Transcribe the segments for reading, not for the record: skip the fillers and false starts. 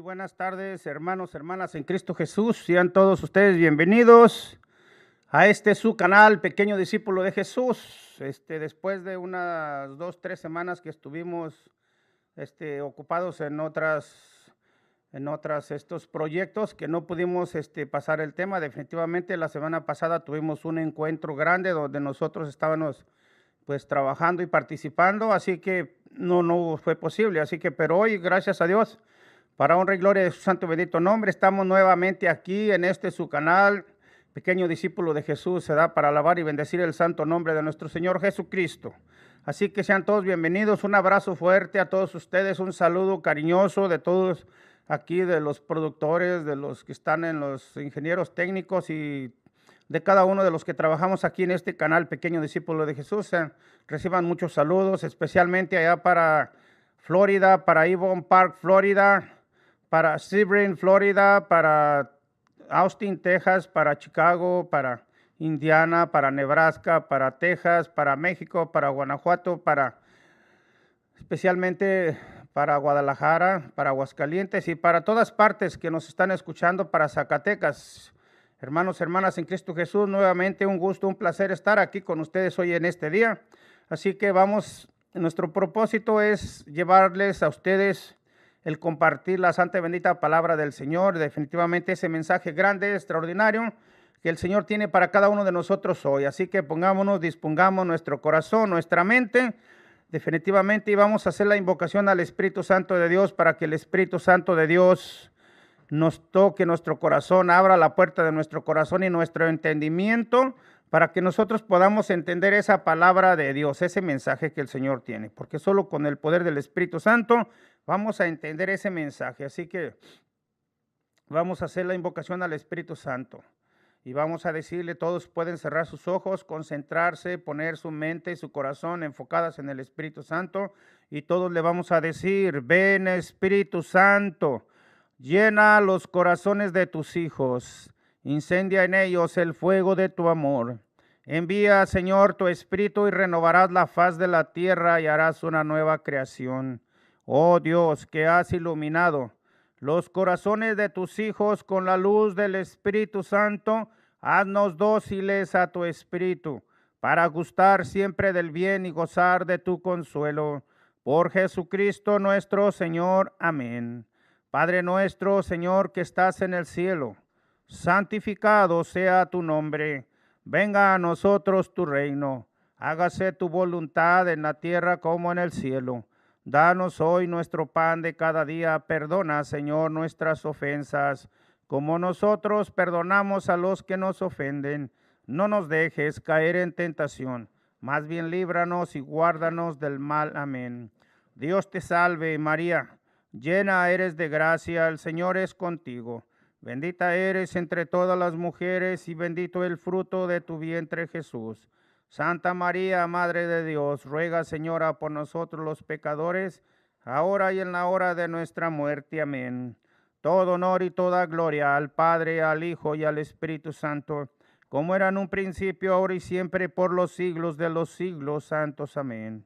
buenas tardes, hermanos, hermanas en Cristo Jesús. Sean todos ustedes bienvenidos a su canal, Pequeño Discípulo de Jesús. Después de unas 2, 3 semanas que estuvimos ocupados en estos proyectos que no pudimos pasar el tema. Definitivamente la semana pasada tuvimos un encuentro grande donde nosotros estábamos pues trabajando y participando, así que no fue posible. Pero hoy, gracias a Dios, para honra y gloria de su santo y bendito nombre, estamos nuevamente aquí en su canal, Pequeño Discípulo de Jesús, se da para alabar y bendecir el santo nombre de nuestro Señor Jesucristo. Así que sean todos bienvenidos, un abrazo fuerte a todos ustedes, un saludo cariñoso de todos aquí, de los productores, de los que están en los ingenieros técnicos y de cada uno de los que trabajamos aquí en este canal Pequeño Discípulo de Jesús. Reciban muchos saludos, especialmente allá para Florida, para Avon Park, Florida, para Sebring, Florida, para Austin, Texas, para Chicago, para Indiana, para Nebraska, para Texas, para México, para Guanajuato, especialmente para Guadalajara, para Aguascalientes y para todas partes que nos están escuchando, para Zacatecas. Hermanos, hermanas en Cristo Jesús, nuevamente un gusto, un placer estar aquí con ustedes hoy en este día. Así que nuestro propósito es llevarles a ustedes el compartir la santa y bendita palabra del Señor, definitivamente ese mensaje grande, extraordinario, que el Señor tiene para cada uno de nosotros hoy. Así que dispongamos nuestro corazón, nuestra mente, definitivamente, y vamos a hacer la invocación al Espíritu Santo de Dios para que el Espíritu Santo de Dios nos toque nuestro corazón, abra la puerta de nuestro corazón y nuestro entendimiento para que nosotros podamos entender esa palabra de Dios, ese mensaje que el Señor tiene, porque solo con el poder del Espíritu Santo vamos a entender ese mensaje. Así que vamos a hacer la invocación al Espíritu Santo y vamos a decirle, todos pueden cerrar sus ojos, concentrarse, poner su mente y su corazón enfocadas en el Espíritu Santo, y todos le vamos a decir: ven, Espíritu Santo, llena los corazones de tus hijos, incendia en ellos el fuego de tu amor. Envía, Señor, tu Espíritu y renovarás la faz de la tierra y harás una nueva creación. Oh Dios, que has iluminado los corazones de tus hijos con la luz del Espíritu Santo, haznos dóciles a tu Espíritu, para gustar siempre del bien y gozar de tu consuelo. Por Jesucristo nuestro Señor. Amén. Padre nuestro, Señor, que estás en el cielo, santificado sea tu nombre. Venga a nosotros tu reino. Hágase tu voluntad en la tierra como en el cielo. Danos hoy nuestro pan de cada día. Perdona, Señor, nuestras ofensas, como nosotros perdonamos a los que nos ofenden. No nos dejes caer en tentación, más bien líbranos y guárdanos del mal. Amén. Dios te salve, María, llena eres de gracia, el Señor es contigo. Bendita eres entre todas las mujeres y bendito el fruto de tu vientre, Jesús. Santa María, Madre de Dios, ruega, Señora, por nosotros los pecadores, ahora y en la hora de nuestra muerte. Amén. Todo honor y toda gloria al Padre, al Hijo y al Espíritu Santo, como era en un principio, ahora y siempre, por los siglos de los siglos. Santos. Amén.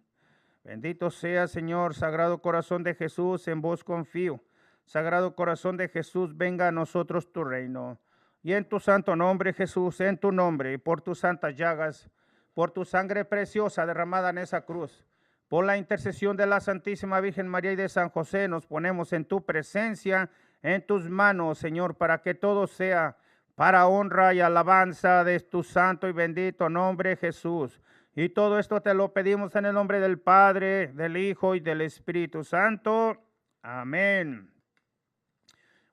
Bendito sea, Señor, Sagrado Corazón de Jesús, en vos confío. Sagrado Corazón de Jesús, venga a nosotros tu reino. Y en tu santo nombre, Jesús, en tu nombre, por tus santas llagas, por tu sangre preciosa derramada en esa cruz, por la intercesión de la Santísima Virgen María y de San José, nos ponemos en tu presencia, en tus manos, Señor, para que todo sea para honra y alabanza de tu santo y bendito nombre, Jesús. Y todo esto te lo pedimos en el nombre del Padre, del Hijo y del Espíritu Santo. Amén.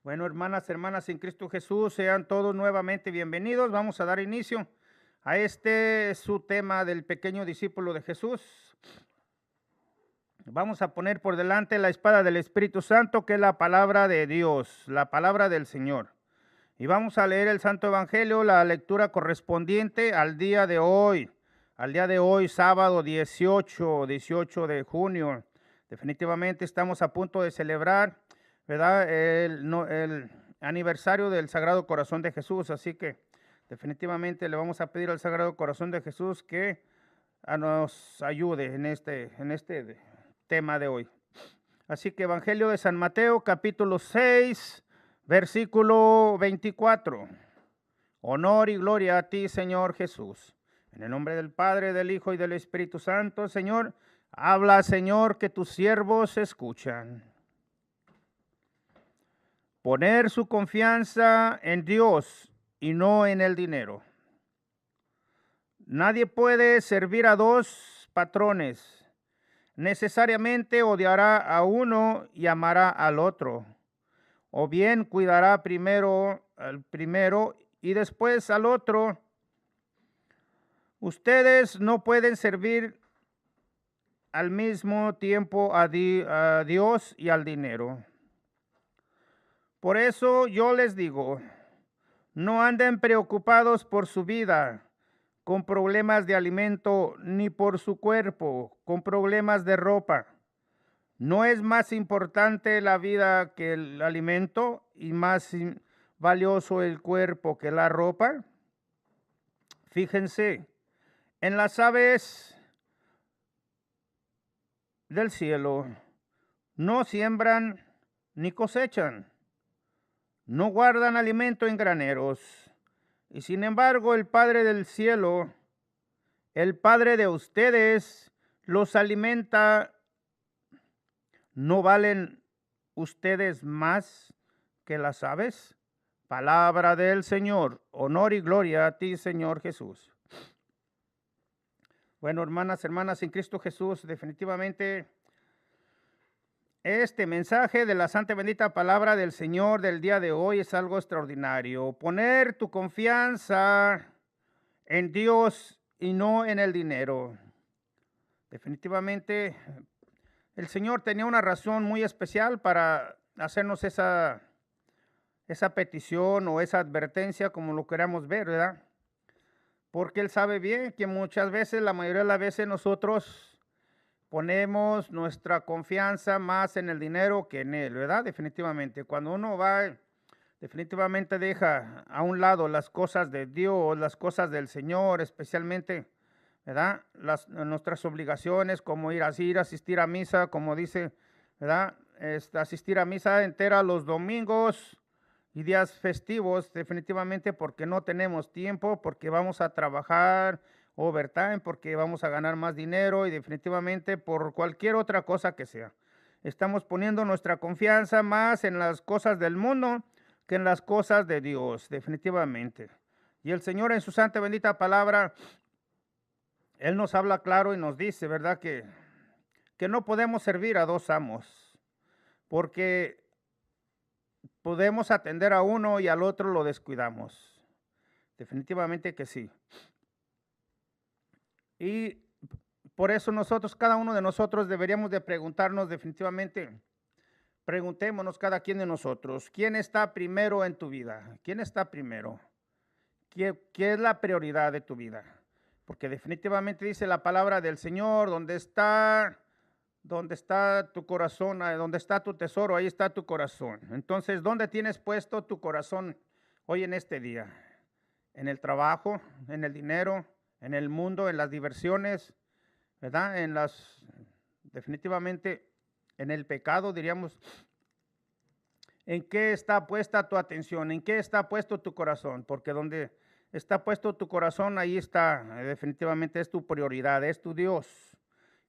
Bueno, hermanas en Cristo Jesús, sean todos nuevamente bienvenidos. Vamos a dar inicio a su tema del pequeño discípulo de Jesús. Vamos a poner por delante la espada del Espíritu Santo, que es la palabra de Dios, la palabra del Señor. Y vamos a leer el Santo Evangelio, la lectura correspondiente al día de hoy, sábado 18 de junio. Definitivamente estamos a punto de celebrar, ¿verdad?, el aniversario del Sagrado Corazón de Jesús. Así que definitivamente le vamos a pedir al Sagrado Corazón de Jesús que nos ayude en este tema de hoy. Así que Evangelio de San Mateo, capítulo 6, versículo 24. Honor y gloria a ti, Señor Jesús. En el nombre del Padre, del Hijo y del Espíritu Santo, Señor, habla, Señor, que tus siervos escuchan. Poner su confianza en Dios y no en el dinero. Nadie puede servir a dos patrones. Necesariamente odiará a uno y amará al otro. O bien cuidará primero al primero y después al otro. Ustedes no pueden servir al mismo tiempo a Dios y al dinero. Por eso yo les digo, no anden preocupados por su vida, con problemas de alimento, ni por su cuerpo, con problemas de ropa. ¿No es más importante la vida que el alimento y más valioso el cuerpo que la ropa? Fíjense en las aves del cielo, no siembran ni cosechan, no guardan alimento en graneros, y sin embargo el Padre del cielo, el Padre de ustedes, los alimenta. ¿No valen ustedes más que las aves? Palabra del Señor. Honor y gloria a ti, Señor Jesús. Bueno, hermanas en Cristo Jesús, definitivamente este mensaje de la santa y bendita palabra del Señor del día de hoy es algo extraordinario. Poner tu confianza en Dios y no en el dinero. Definitivamente el Señor tenía una razón muy especial para hacernos esa petición o esa advertencia, como lo queramos ver, ¿verdad? Porque Él sabe bien que muchas veces, la mayoría de las veces, nosotros ponemos nuestra confianza más en el dinero que en Él, ¿verdad? Definitivamente. Cuando uno va, definitivamente deja a un lado las cosas de Dios, las cosas del Señor, especialmente, ¿verdad? Nuestras obligaciones, como ir a asistir a misa, como dice, ¿verdad? Asistir a misa entera los domingos y días festivos, definitivamente porque no tenemos tiempo, porque vamos a trabajar overtime, porque vamos a ganar más dinero y definitivamente por cualquier otra cosa que sea. Estamos poniendo nuestra confianza más en las cosas del mundo que en las cosas de Dios, definitivamente. Y el Señor en su santa y bendita palabra, Él nos habla claro y nos dice, ¿verdad? Que no podemos servir a dos amos, porque podemos atender a uno y al otro lo descuidamos. Definitivamente que sí. Y por eso nosotros, cada uno de nosotros deberíamos de preguntarnos definitivamente, preguntémonos cada quien de nosotros, ¿quién está primero en tu vida? ¿Quién está primero? ¿Qué es la prioridad de tu vida? Porque definitivamente dice la palabra del Señor, donde está tu corazón, donde está tu tesoro, ahí está tu corazón. Entonces, ¿dónde tienes puesto tu corazón hoy en este día? ¿En el trabajo, en el dinero, en el mundo, en las diversiones, ¿verdad? Definitivamente, en el pecado, diríamos. ¿En qué está puesta tu atención? ¿En qué está puesto tu corazón? Porque donde está puesto tu corazón, ahí está, definitivamente es tu prioridad, es tu Dios.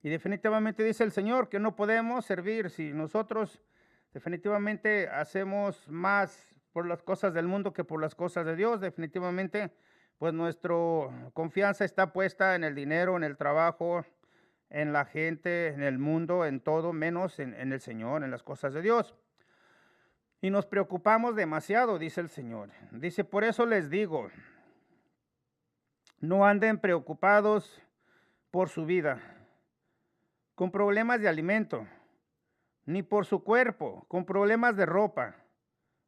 Y definitivamente dice el Señor que no podemos servir si nosotros definitivamente hacemos más por las cosas del mundo que por las cosas de Dios. Definitivamente, pues nuestra confianza está puesta en el dinero, en el trabajo, en la gente, en el mundo, en todo, menos en el Señor, en las cosas de Dios. Y nos preocupamos demasiado, dice el Señor. Dice, por eso les digo, no anden preocupados por su vida, con problemas de alimento, ni por su cuerpo, con problemas de ropa.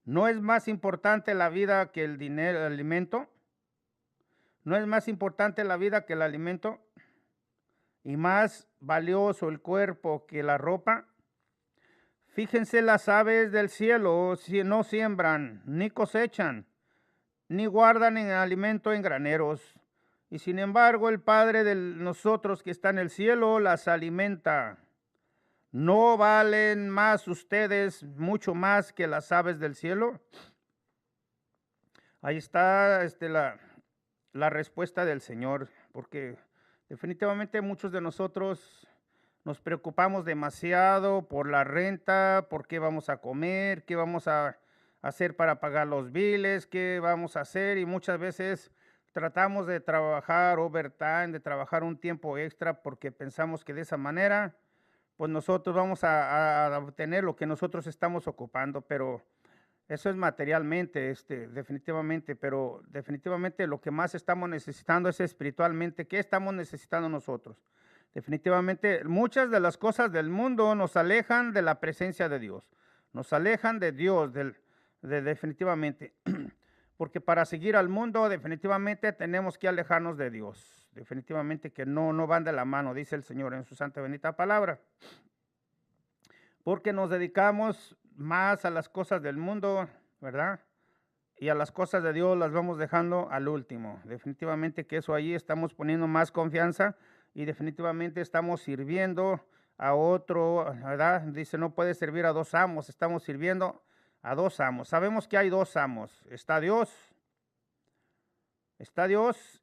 ¿No es más importante la vida que el dinero, el alimento? ¿No es más importante la vida que el alimento? ¿Y más valioso el cuerpo que la ropa? Fíjense las aves del cielo, si no siembran, ni cosechan, ni guardan en alimento en graneros. Y sin embargo, el Padre de nosotros que está en el cielo las alimenta. ¿No valen más ustedes, mucho más que las aves del cielo? Ahí está la respuesta del Señor, porque definitivamente muchos de nosotros nos preocupamos demasiado por la renta, por qué vamos a comer, qué vamos a hacer para pagar los biles, qué vamos a hacer, y muchas veces tratamos de trabajar overtime, de trabajar un tiempo extra porque pensamos que de esa manera pues nosotros vamos a obtener lo que nosotros estamos ocupando, pero eso es materialmente, definitivamente, pero definitivamente lo que más estamos necesitando es espiritualmente. ¿Qué estamos necesitando nosotros? Definitivamente, muchas de las cosas del mundo nos alejan de la presencia de Dios, nos alejan de Dios, definitivamente, porque para seguir al mundo definitivamente tenemos que alejarnos de Dios, definitivamente que no van de la mano, dice el Señor en su santa y bendita palabra, porque nos dedicamos más a las cosas del mundo, ¿verdad? Y a las cosas de Dios las vamos dejando al último. Definitivamente que eso ahí estamos poniendo más confianza y definitivamente estamos sirviendo a otro, ¿verdad? Dice, no puede servir a dos amos, estamos sirviendo a dos amos. Sabemos que hay dos amos, está Dios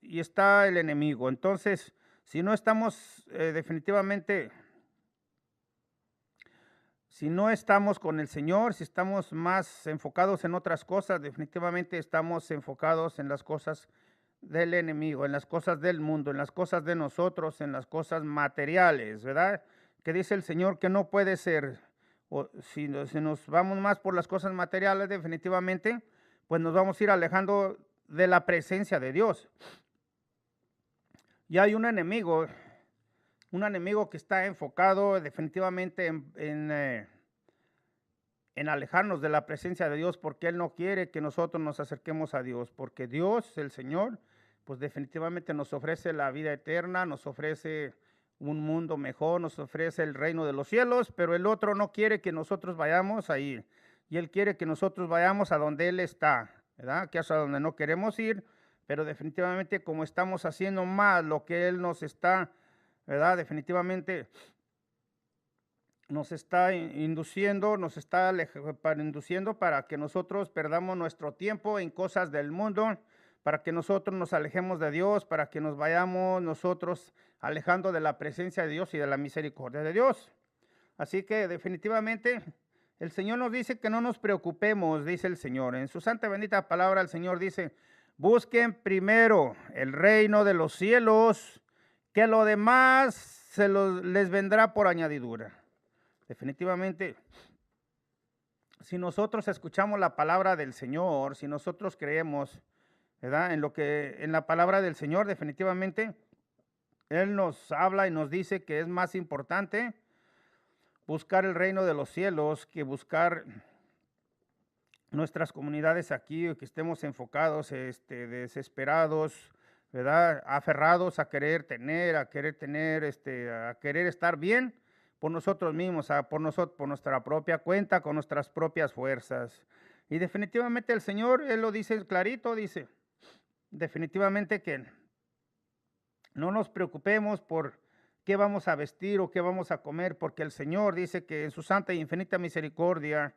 y está el enemigo. Entonces, si no estamos definitivamente... Si no estamos con el Señor, si estamos más enfocados en otras cosas, definitivamente estamos enfocados en las cosas del enemigo, en las cosas del mundo, en las cosas de nosotros, en las cosas materiales, ¿verdad? Que dice el Señor que no puede ser, o si nos vamos más por las cosas materiales, definitivamente, pues nos vamos a ir alejando de la presencia de Dios. Y hay un enemigo que está enfocado definitivamente en alejarnos de la presencia de Dios, porque Él no quiere que nosotros nos acerquemos a Dios, porque Dios, el Señor, pues definitivamente nos ofrece la vida eterna, nos ofrece un mundo mejor, nos ofrece el reino de los cielos, pero el otro no quiere que nosotros vayamos ahí, y Él quiere que nosotros vayamos a donde Él está, ¿verdad? Que es a donde no queremos ir, pero definitivamente como estamos haciendo más lo que Él nos está, ¿verdad? Definitivamente nos está induciendo, induciendo para que nosotros perdamos nuestro tiempo en cosas del mundo, para que nosotros nos alejemos de Dios, para que nos vayamos nosotros alejando de la presencia de Dios y de la misericordia de Dios. Así que definitivamente el Señor nos dice que no nos preocupemos, dice el Señor. En su santa bendita palabra el Señor dice, busquen primero el reino de los cielos, que lo demás les vendrá por añadidura. Definitivamente, si nosotros escuchamos la palabra del Señor, si nosotros creemos, ¿verdad? En la palabra del Señor, definitivamente, Él nos habla y nos dice que es más importante buscar el reino de los cielos que buscar nuestras comunidades aquí, que estemos enfocados, desesperados, ¿verdad? Aferrados a querer tener, a querer estar bien por nosotros mismos, por nuestra propia cuenta, con nuestras propias fuerzas. Y definitivamente el Señor, Él lo dice clarito, dice, definitivamente que no nos preocupemos por qué vamos a vestir o qué vamos a comer, porque el Señor dice que en su santa e infinita misericordia,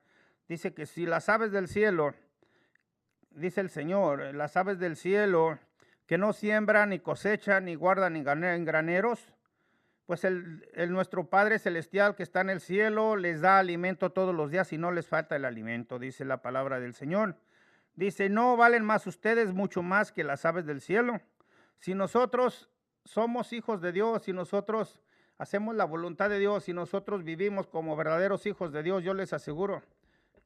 dice que si las aves del cielo, dice el Señor, las aves del cielo que no siembran, ni cosechan, ni guardan en graneros, pues nuestro Padre Celestial que está en el cielo les da alimento todos los días y no les falta el alimento, dice la palabra del Señor. Dice, no valen más ustedes mucho más que las aves del cielo. Si nosotros somos hijos de Dios, si nosotros hacemos la voluntad de Dios, si nosotros vivimos como verdaderos hijos de Dios, yo les aseguro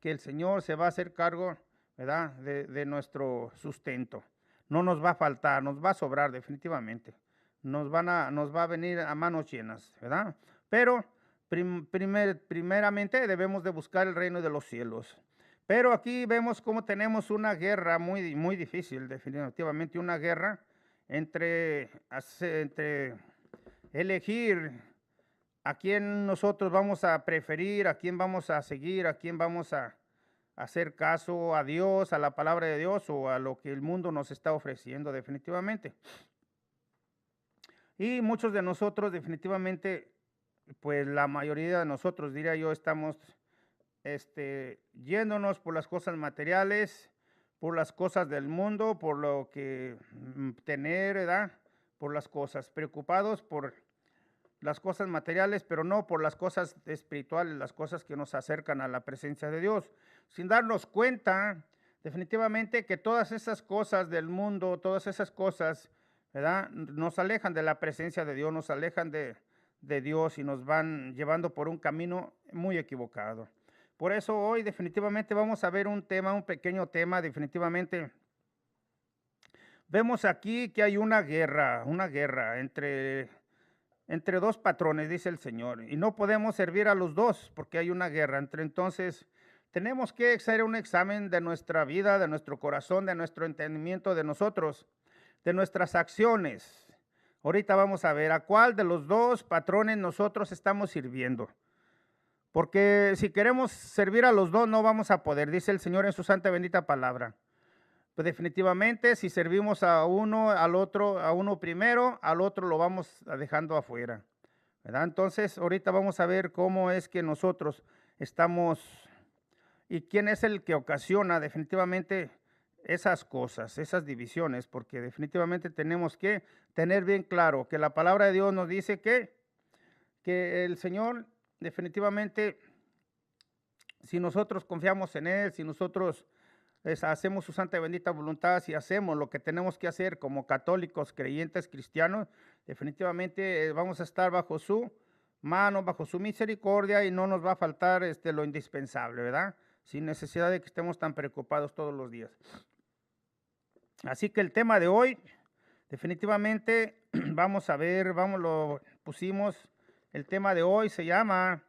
que el Señor se va a hacer cargo, ¿verdad?, de nuestro sustento. No nos va a faltar, nos va a sobrar definitivamente. Nos va a venir a manos llenas, ¿verdad? Pero primeramente debemos de buscar el reino de los cielos. Pero aquí vemos cómo tenemos una guerra muy, muy difícil, definitivamente una guerra entre elegir a quién nosotros vamos a preferir, a quién vamos a seguir, a quién vamos a hacer caso, a Dios, a la palabra de Dios o a lo que el mundo nos está ofreciendo definitivamente. Y muchos de nosotros definitivamente pues la mayoría de nosotros, diría yo, estamos yéndonos por las cosas materiales, por las cosas del mundo, por lo que tener, ¿verdad? Por las cosas, preocupados por las cosas materiales, pero no por las cosas espirituales, las cosas que nos acercan a la presencia de Dios, sin darnos cuenta definitivamente que todas esas cosas del mundo, todas esas cosas, ¿verdad? Nos alejan de la presencia de Dios, nos alejan de Dios y nos van llevando por un camino muy equivocado. Por eso hoy definitivamente vamos a ver un tema, un pequeño tema, definitivamente. Vemos aquí que hay una guerra entre dos patrones, dice el Señor, y no podemos servir a los dos porque hay una guerra. Entonces, tenemos que hacer un examen de nuestra vida, de nuestro corazón, de nuestro entendimiento, de nosotros, de nuestras acciones. Ahorita vamos a ver a cuál de los dos patrones nosotros estamos sirviendo. Porque si queremos servir a los dos, no vamos a poder, dice el Señor en su santa y bendita palabra. Pues definitivamente, si servimos a uno, al otro, a uno primero, al otro lo vamos dejando afuera, ¿verdad? Entonces, ahorita vamos a ver cómo es que nosotros estamos y quién es el que ocasiona definitivamente esas cosas, esas divisiones, porque definitivamente tenemos que tener bien claro que la palabra de Dios nos dice que el Señor definitivamente, si nosotros confiamos en Él, si nosotros hacemos su santa y bendita voluntad, si hacemos lo que tenemos que hacer como católicos, creyentes, cristianos, definitivamente vamos a estar bajo su mano, bajo su misericordia y no nos va a faltar lo indispensable, ¿verdad? Sin necesidad de que estemos tan preocupados todos los días. Así que el tema de hoy, definitivamente, vamos a ver, lo pusimos, el tema de hoy se llama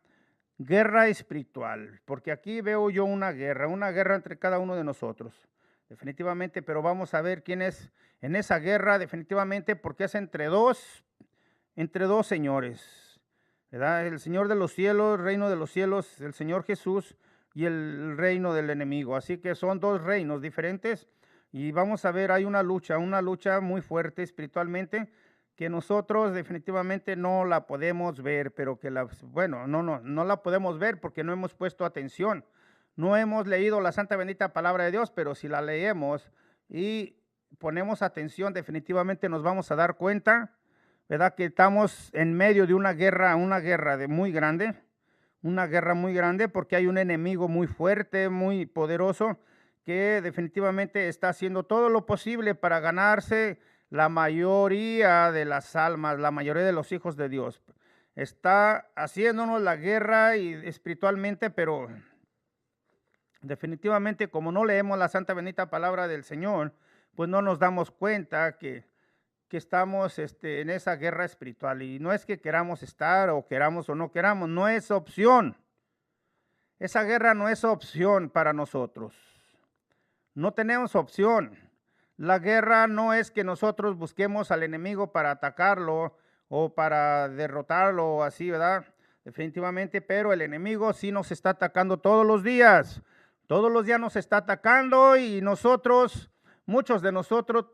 guerra espiritual, porque aquí veo yo una guerra entre cada uno de nosotros, definitivamente, pero vamos a ver quién es en esa guerra, definitivamente, porque es entre dos señores, ¿verdad? El Señor de los cielos, el reino de los cielos, el Señor Jesús y el reino del enemigo, así que son dos reinos diferentes y vamos a ver, hay una lucha muy fuerte espiritualmente, que nosotros definitivamente no la podemos ver, pero que no la podemos ver porque no hemos puesto atención. No hemos leído la santa bendita palabra de Dios, pero si la leemos y ponemos atención, definitivamente nos vamos a dar cuenta, ¿verdad? Que estamos en medio de una guerra muy grande, porque hay un enemigo muy fuerte, muy poderoso, que definitivamente está haciendo todo lo posible para ganarse la mayoría de las almas, la mayoría de los hijos de Dios. Está haciéndonos la guerra y espiritualmente, pero definitivamente como no leemos la santa bendita palabra del Señor, pues no nos damos cuenta que estamos en esa guerra espiritual. Y no es que queramos estar o queramos o no queramos, no es opción. Esa guerra no es opción para nosotros. No tenemos opción. La guerra no es que nosotros busquemos al enemigo para atacarlo o para derrotarlo o así, ¿verdad? Definitivamente, pero el enemigo sí nos está atacando todos los días. Todos los días nos está atacando y nosotros, muchos de nosotros,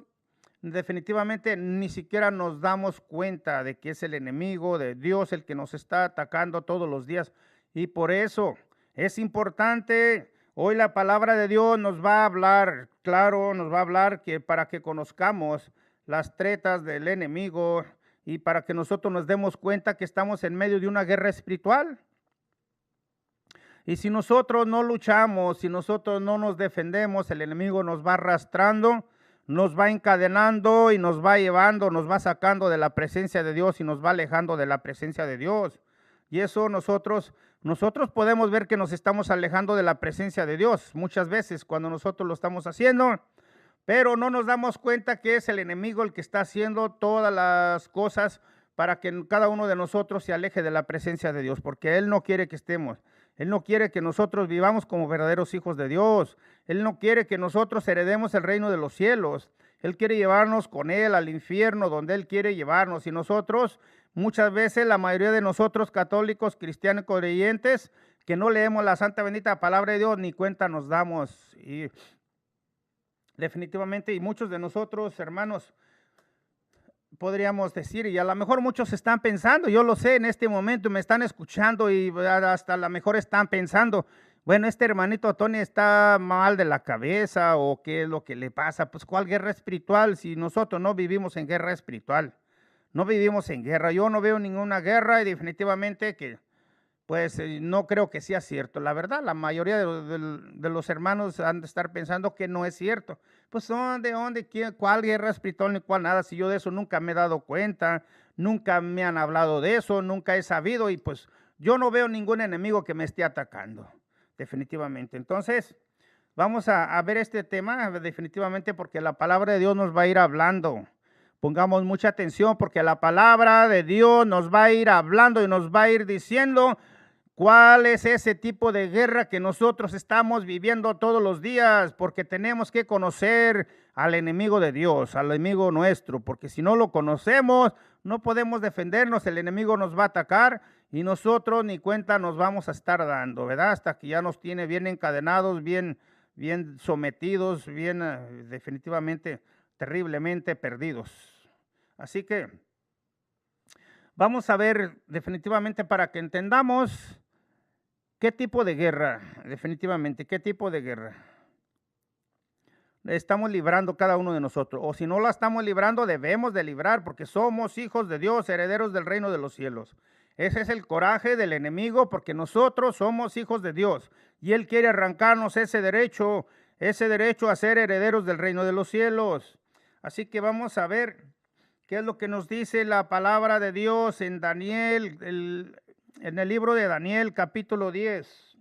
definitivamente ni siquiera nos damos cuenta de que es el enemigo de Dios el que nos está atacando todos los días. Y por eso es importante. Hoy la palabra de Dios nos va a hablar, claro, nos va a hablar que para que conozcamos las tretas del enemigo y para que nosotros nos demos cuenta que estamos en medio de una guerra espiritual. Y si nosotros no luchamos, si nosotros no nos defendemos, el enemigo nos va arrastrando, nos va encadenando y nos va llevando, nos va sacando de la presencia de Dios y nos va alejando de la presencia de Dios. Y eso nosotros podemos ver que nos estamos alejando de la presencia de Dios muchas veces cuando nosotros lo estamos haciendo, pero no nos damos cuenta que es el enemigo el que está haciendo todas las cosas para que cada uno de nosotros se aleje de la presencia de Dios, porque Él no quiere que estemos. Él no quiere que nosotros vivamos como verdaderos hijos de Dios. Él no quiere que nosotros heredemos el reino de los cielos. Él quiere llevarnos con Él al infierno donde Él quiere llevarnos. Y nosotros, muchas veces, la mayoría de nosotros católicos, cristianos, creyentes, que no leemos la santa bendita palabra de Dios, ni cuenta nos damos. Y definitivamente, y muchos de nosotros, hermanos, podríamos decir, y a lo mejor muchos están pensando, yo lo sé en este momento, me están escuchando y hasta a lo mejor están pensando, bueno, este hermanito Tony está mal de la cabeza o qué es lo que le pasa. Pues ¿cuál guerra espiritual si nosotros no vivimos en guerra espiritual? No vivimos en guerra, yo no veo ninguna guerra y definitivamente que pues no creo que sea cierto. La verdad, la mayoría de los hermanos han de estar pensando que no es cierto. Pues ¿dónde, cuál guerra espiritual ni cuál nada? Si yo de eso nunca me he dado cuenta, nunca me han hablado de eso, nunca he sabido y pues yo no veo ningún enemigo que me esté atacando, definitivamente. Entonces, vamos a ver este tema definitivamente porque la palabra de Dios nos va a ir hablando. Pongamos mucha atención porque la palabra de Dios nos va a ir hablando y nos va a ir diciendo ¿cuál es ese tipo de guerra que nosotros estamos viviendo todos los días? Porque tenemos que conocer al enemigo de Dios, al enemigo nuestro, porque si no lo conocemos, no podemos defendernos, el enemigo nos va a atacar y nosotros ni cuenta nos vamos a estar dando, ¿verdad? Hasta que ya nos tiene bien encadenados, bien sometidos, bien definitivamente, terriblemente perdidos. Así que vamos a ver definitivamente para que entendamos ¿qué tipo de guerra? Definitivamente, ¿qué tipo de guerra estamos librando cada uno de nosotros? O si no la estamos librando, debemos de librar porque somos hijos de Dios, herederos del reino de los cielos. Ese es el coraje del enemigo porque nosotros somos hijos de Dios y Él quiere arrancarnos ese derecho a ser herederos del reino de los cielos. Así que vamos a ver qué es lo que nos dice la palabra de Dios en Daniel, en el libro de Daniel, capítulo 10.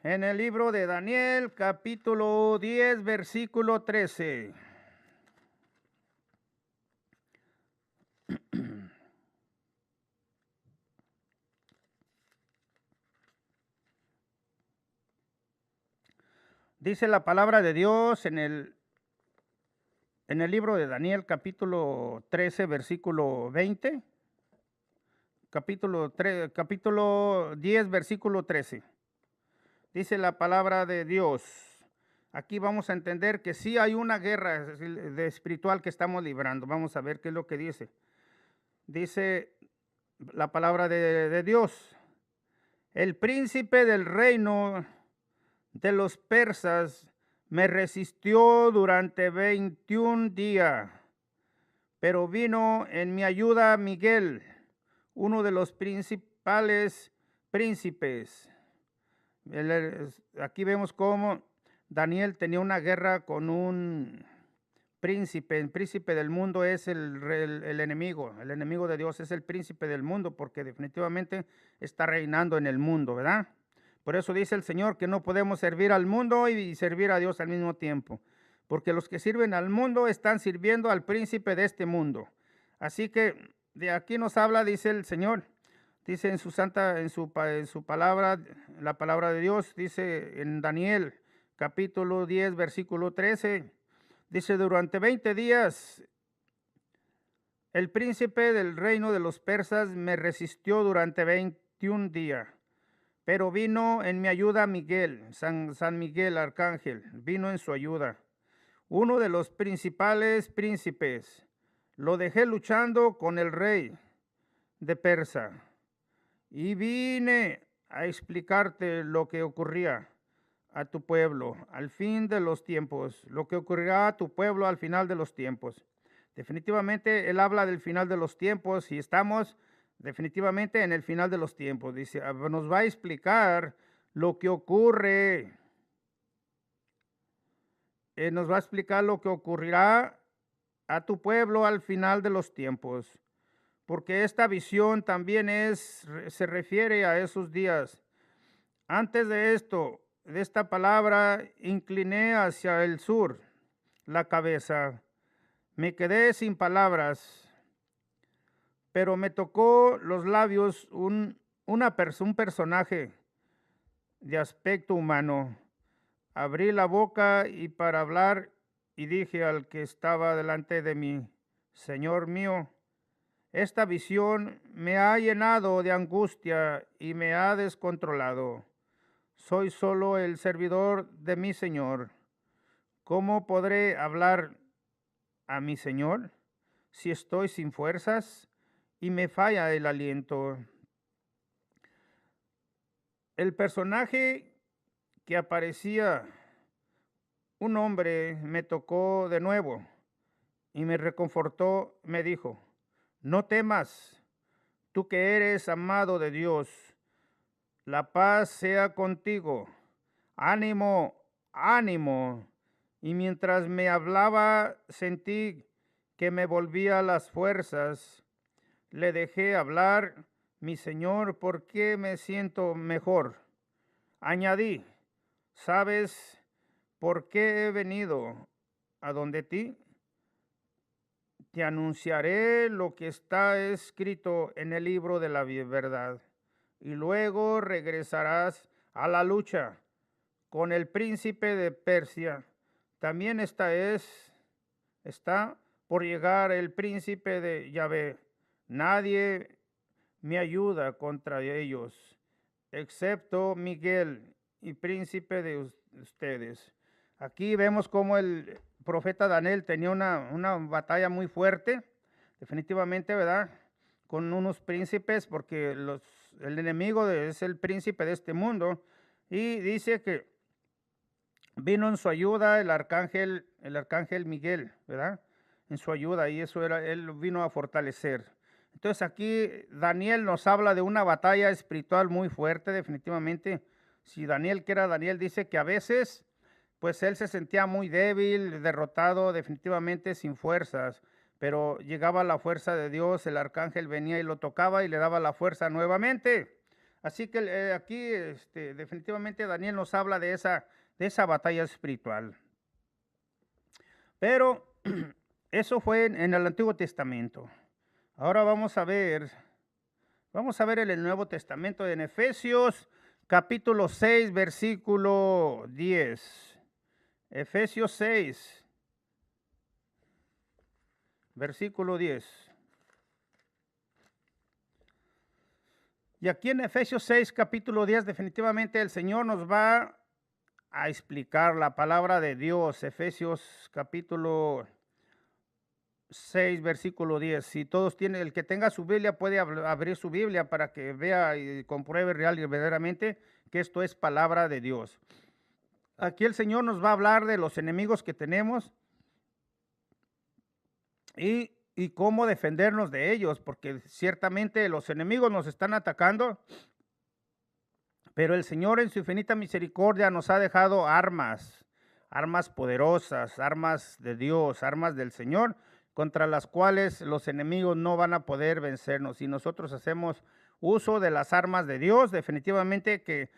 En el libro de Daniel, capítulo 10, versículo 13. Dice la palabra de Dios en el libro de Daniel, capítulo 13, versículo 20. Capítulo 10, versículo 13. Dice la palabra de Dios. Aquí vamos a entender que sí hay una guerra espiritual que estamos librando. Vamos a ver qué es lo que dice. Dice la palabra de Dios. El príncipe del reino de los persas me resistió durante 21 días, pero vino en mi ayuda Miguel, uno de los principales príncipes. Aquí vemos cómo Daniel tenía una guerra con un príncipe. El príncipe del mundo es el enemigo de Dios es el príncipe del mundo porque definitivamente está reinando en el mundo, ¿verdad? Por eso dice el Señor que no podemos servir al mundo y servir a Dios al mismo tiempo, porque los que sirven al mundo están sirviendo al príncipe de este mundo. Así que de aquí nos habla, dice el Señor, dice en su palabra, la palabra de Dios, dice en Daniel capítulo 10, versículo 13, dice, durante 20 días el príncipe del reino de los persas me resistió durante 21 días. Pero vino en mi ayuda Miguel, San Miguel Arcángel, vino en su ayuda. Uno de los principales príncipes. Lo dejé luchando con el rey de Persa. Y vine a explicarte lo que ocurría a tu pueblo al fin de los tiempos, lo que ocurrirá a tu pueblo al final de los tiempos. Definitivamente él habla del final de los tiempos y estamos definitivamente en el final de los tiempos. Dice, nos va a explicar lo que ocurre. Nos va a explicar lo que ocurrirá a tu pueblo al final de los tiempos. Porque esta visión también se refiere a esos días. Antes de esto, de esta palabra, incliné hacia el sur la cabeza. Me quedé sin palabras. Pero me tocó los labios un personaje de aspecto humano. Abrí la boca y para hablar y dije al que estaba delante de mí, Señor mío, esta visión me ha llenado de angustia y me ha descontrolado. soy solo el servidor de mi Señor. ¿Cómo podré hablar a mi Señor si estoy sin fuerzas y me falla el aliento? El personaje que aparecía, un hombre, me tocó de nuevo y me reconfortó, me dijo: no temas, tú que eres amado de Dios, la paz sea contigo, ánimo, ánimo. Y mientras me hablaba, sentí que me volvía las fuerzas. Le dejé hablar, mi Señor, porque me siento mejor. Añadí: ¿sabes por qué he venido a donde ti? Te anunciaré lo que está escrito en el libro de la verdad, y luego regresarás a la lucha con el príncipe de Persia. También está por llegar el príncipe de Yahvé. Nadie me ayuda contra ellos, excepto Miguel, y príncipe de ustedes. Aquí vemos cómo el profeta Daniel tenía una batalla muy fuerte, definitivamente, ¿verdad? Con unos príncipes, porque el enemigo es el príncipe de este mundo, y dice que vino en su ayuda el arcángel Miguel, ¿verdad? En su ayuda, y eso era, él vino a fortalecer. Entonces aquí Daniel nos habla de una batalla espiritual muy fuerte, definitivamente. Si Daniel, que era Daniel, dice que a veces, pues él se sentía muy débil, derrotado, definitivamente sin fuerzas, pero llegaba la fuerza de Dios, el arcángel venía y lo tocaba y le daba la fuerza nuevamente. Así que aquí definitivamente Daniel nos habla de esa batalla espiritual. Pero eso fue en el Antiguo Testamento. Ahora vamos a ver en el Nuevo Testamento, en Efesios capítulo 6, versículo 10. Efesios 6, versículo 10. Y aquí en Efesios 6, capítulo 10, definitivamente el Señor nos va a explicar la palabra de Dios. Efesios capítulo 6, versículo 10. Si todos tienen, el que tenga su Biblia puede abrir su Biblia para que vea y compruebe real y verdaderamente que esto es palabra de Dios. Aquí el Señor nos va a hablar de los enemigos que tenemos y cómo defendernos de ellos, porque ciertamente los enemigos nos están atacando, pero el Señor en su infinita misericordia nos ha dejado armas poderosas, armas de Dios, armas del Señor, contra las cuales los enemigos no van a poder vencernos. Si nosotros hacemos uso de las armas de Dios, definitivamente que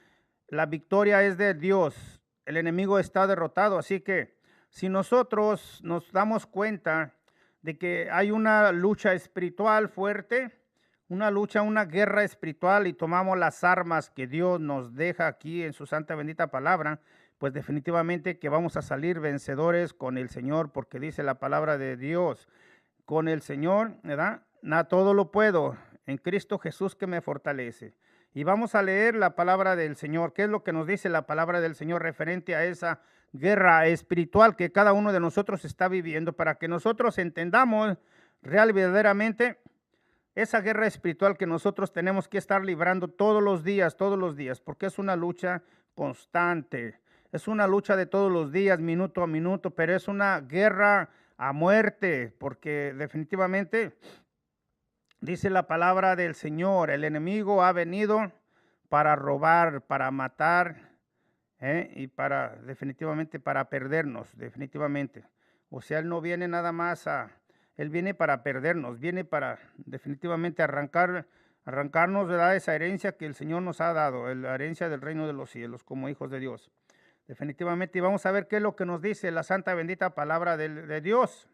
la victoria es de Dios. El enemigo está derrotado, así que si nosotros nos damos cuenta de que hay una lucha espiritual fuerte, una guerra espiritual, y tomamos las armas que Dios nos deja aquí en su santa bendita palabra, pues definitivamente que vamos a salir vencedores con el Señor, porque dice la palabra de Dios, con el Señor, ¿verdad? Todo lo puedo en Cristo Jesús que me fortalece. Y vamos a leer la palabra del Señor. ¿Qué es lo que nos dice la palabra del Señor referente a esa guerra espiritual que cada uno de nosotros está viviendo, para que nosotros entendamos real y verdaderamente esa guerra espiritual que nosotros tenemos que estar librando todos los días, porque es una lucha constante, es una lucha de todos los días, minuto a minuto, pero es una guerra a muerte, porque definitivamente dice la palabra del Señor, el enemigo ha venido para robar, para matar, y definitivamente para perdernos, definitivamente. O sea, él no viene nada más él viene para perdernos, viene para definitivamente arrancarnos de esa herencia que el Señor nos ha dado, la herencia del reino de los cielos como hijos de Dios. Definitivamente, y vamos a ver qué es lo que nos dice la santa bendita palabra de Dios.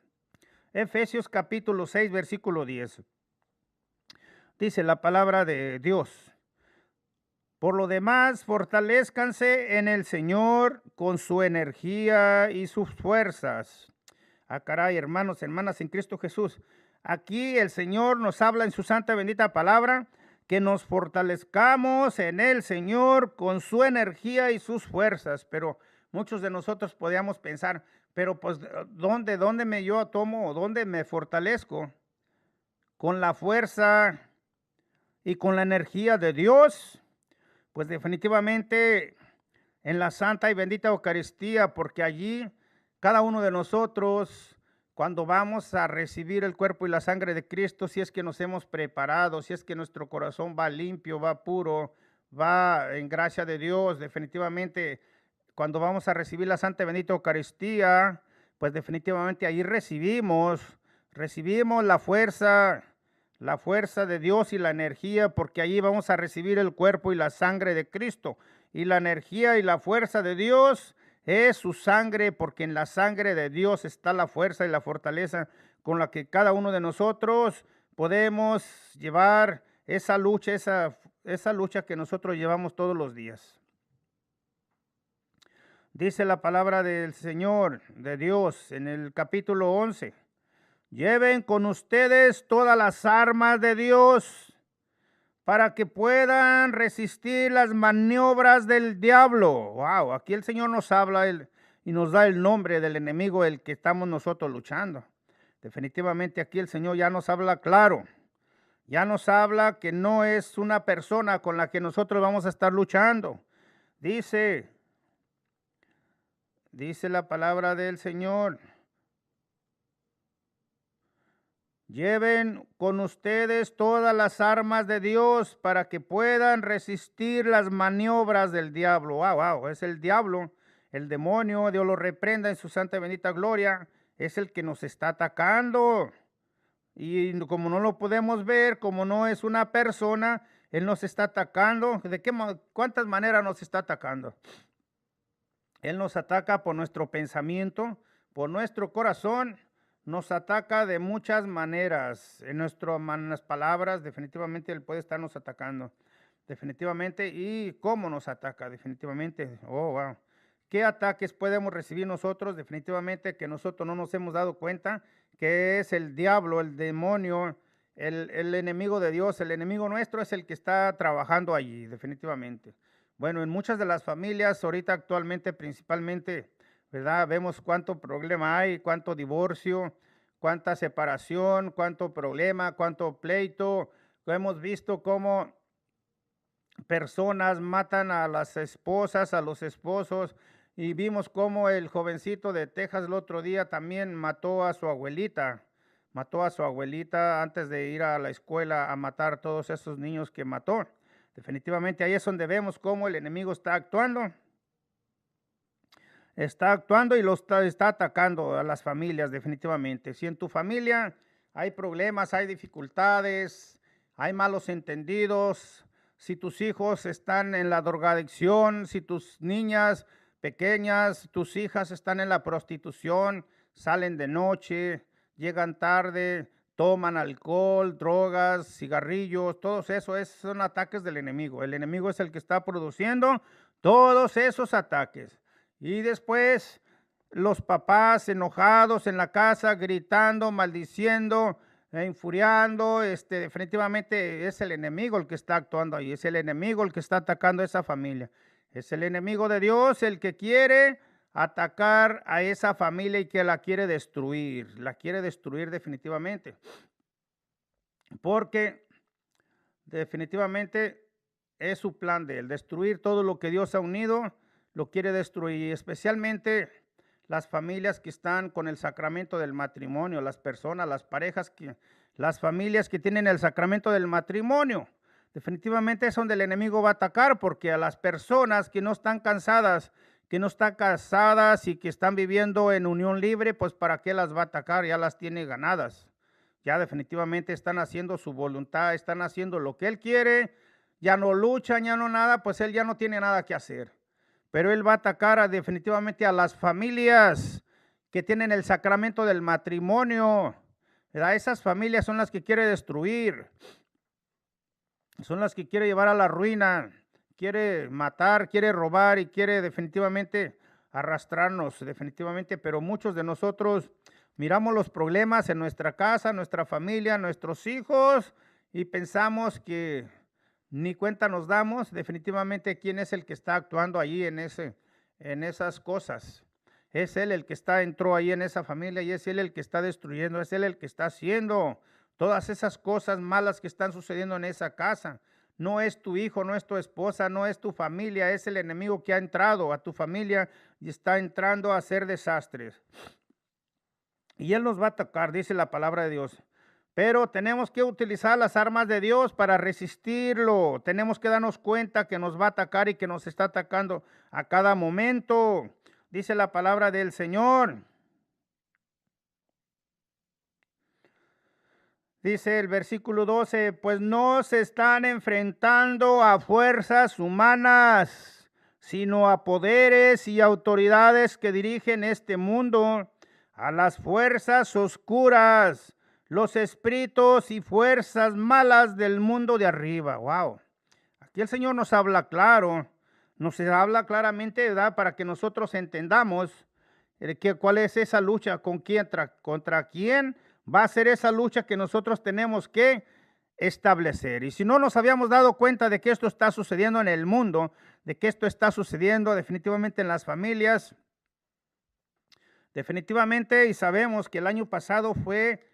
Efesios capítulo 6, versículo 10. Dice la palabra de Dios: por lo demás, fortalézcanse en el Señor con su energía y sus fuerzas. Caray, hermanos, hermanas en Cristo Jesús. Aquí el Señor nos habla en su santa bendita palabra que nos fortalezcamos en el Señor con su energía y sus fuerzas. Pero muchos de nosotros podíamos pensar, pero pues, ¿dónde me yo tomo o dónde me fortalezco? Con la fuerza y con la energía de Dios, pues definitivamente en la santa y bendita Eucaristía, porque allí cada uno de nosotros, cuando vamos a recibir el cuerpo y la sangre de Cristo, si es que nos hemos preparado, si es que nuestro corazón va limpio, va puro, va en gracia de Dios, definitivamente cuando vamos a recibir la santa y bendita Eucaristía, pues definitivamente ahí recibimos la fuerza de Dios y la energía, porque allí vamos a recibir el cuerpo y la sangre de Cristo. Y la energía y la fuerza de Dios es su sangre, porque en la sangre de Dios está la fuerza y la fortaleza con la que cada uno de nosotros podemos llevar esa lucha, esa lucha que nosotros llevamos todos los días. Dice la palabra del Señor, de Dios, en el capítulo 11. Lleven con ustedes todas las armas de Dios para que puedan resistir las maniobras del diablo. Wow, aquí el Señor nos habla y nos da el nombre del enemigo, el que estamos nosotros luchando. Definitivamente aquí el Señor ya nos habla claro. Ya nos habla que no es una persona con la que nosotros vamos a estar luchando. Dice la palabra del Señor. Lleven con ustedes todas las armas de Dios para que puedan resistir las maniobras del diablo. Wow, es el diablo, el demonio, Dios lo reprenda en su santa y bendita gloria. Es el que nos está atacando. Y como no lo podemos ver, como no es una persona, él nos está atacando. ¿Cuántas maneras nos está atacando? Él nos ataca por nuestro pensamiento, por nuestro corazón. Nos ataca de muchas maneras. En las palabras, definitivamente Él puede estarnos atacando. Definitivamente. ¿Y cómo nos ataca? Definitivamente. Oh, wow. ¿Qué ataques podemos recibir nosotros? Definitivamente que nosotros no nos hemos dado cuenta que es el diablo, el demonio, el enemigo de Dios, el enemigo nuestro es el que está trabajando allí, definitivamente. Bueno, en muchas de las familias, ahorita actualmente principalmente, ¿verdad? Vemos cuánto problema hay, cuánto divorcio, cuánta separación, cuánto problema, cuánto pleito. Hemos visto cómo personas matan a las esposas, a los esposos, y vimos cómo el jovencito de Texas el otro día también mató a su abuelita antes de ir a la escuela a matar a todos esos niños que mató. Definitivamente ahí es donde vemos cómo el enemigo está actuando y lo está atacando a las familias, definitivamente. Si en tu familia hay problemas, hay dificultades, hay malos entendidos, si tus hijos están en la drogadicción, si tus niñas pequeñas, tus hijas están en la prostitución, salen de noche, llegan tarde, toman alcohol, drogas, cigarrillos, todos esos son ataques del enemigo. El enemigo es el que está produciendo todos esos ataques. Y después los papás enojados en la casa, gritando, maldiciendo, infuriando, definitivamente es el enemigo el que está actuando ahí, es el enemigo el que está atacando a esa familia. Es el enemigo de Dios el que quiere atacar a esa familia y que la quiere destruir definitivamente. Porque definitivamente es su plan de él, destruir todo lo que Dios ha unido, lo quiere destruir, especialmente las familias que están con el sacramento del matrimonio, las personas, las familias que tienen el sacramento del matrimonio. Definitivamente es donde el enemigo va a atacar, porque a las personas que no están casadas y que están viviendo en unión libre, pues ¿para qué las va a atacar? Ya las tiene ganadas. Ya definitivamente están haciendo su voluntad, están haciendo lo que él quiere, ya no luchan, ya no nada, pues él ya no tiene nada que hacer. Pero él va a atacar definitivamente a las familias que tienen el sacramento del matrimonio, ¿verdad? Esas familias son las que quiere destruir, son las que quiere llevar a la ruina, quiere matar, quiere robar y quiere definitivamente arrastrarnos, definitivamente. Pero muchos de nosotros miramos los problemas en nuestra casa, nuestra familia, nuestros hijos, y pensamos que ni cuenta nos damos definitivamente quién es el que está actuando allí en esas cosas. Es Él el que entró ahí en esa familia y es Él el que está destruyendo, es Él el que está haciendo todas esas cosas malas que están sucediendo en esa casa. No es tu hijo, no es tu esposa, no es tu familia, es el enemigo que ha entrado a tu familia y está entrando a hacer desastres. Y Él nos va a atacar, dice la palabra de Dios. Pero tenemos que utilizar las armas de Dios para resistirlo. Tenemos que darnos cuenta que nos va a atacar y que nos está atacando a cada momento. Dice la palabra del Señor. Dice el versículo 12, pues no se están enfrentando a fuerzas humanas, sino a poderes y autoridades que dirigen este mundo, a las fuerzas oscuras, los espíritus y fuerzas malas del mundo de arriba. Wow. Aquí el Señor nos habla claro, nos habla claramente, ¿verdad? Para que nosotros entendamos cuál es esa lucha, contra quién va a ser esa lucha que nosotros tenemos que establecer. Y si no nos habíamos dado cuenta de que esto está sucediendo en el mundo, de que esto está sucediendo definitivamente en las familias, definitivamente, y sabemos que el año pasado fue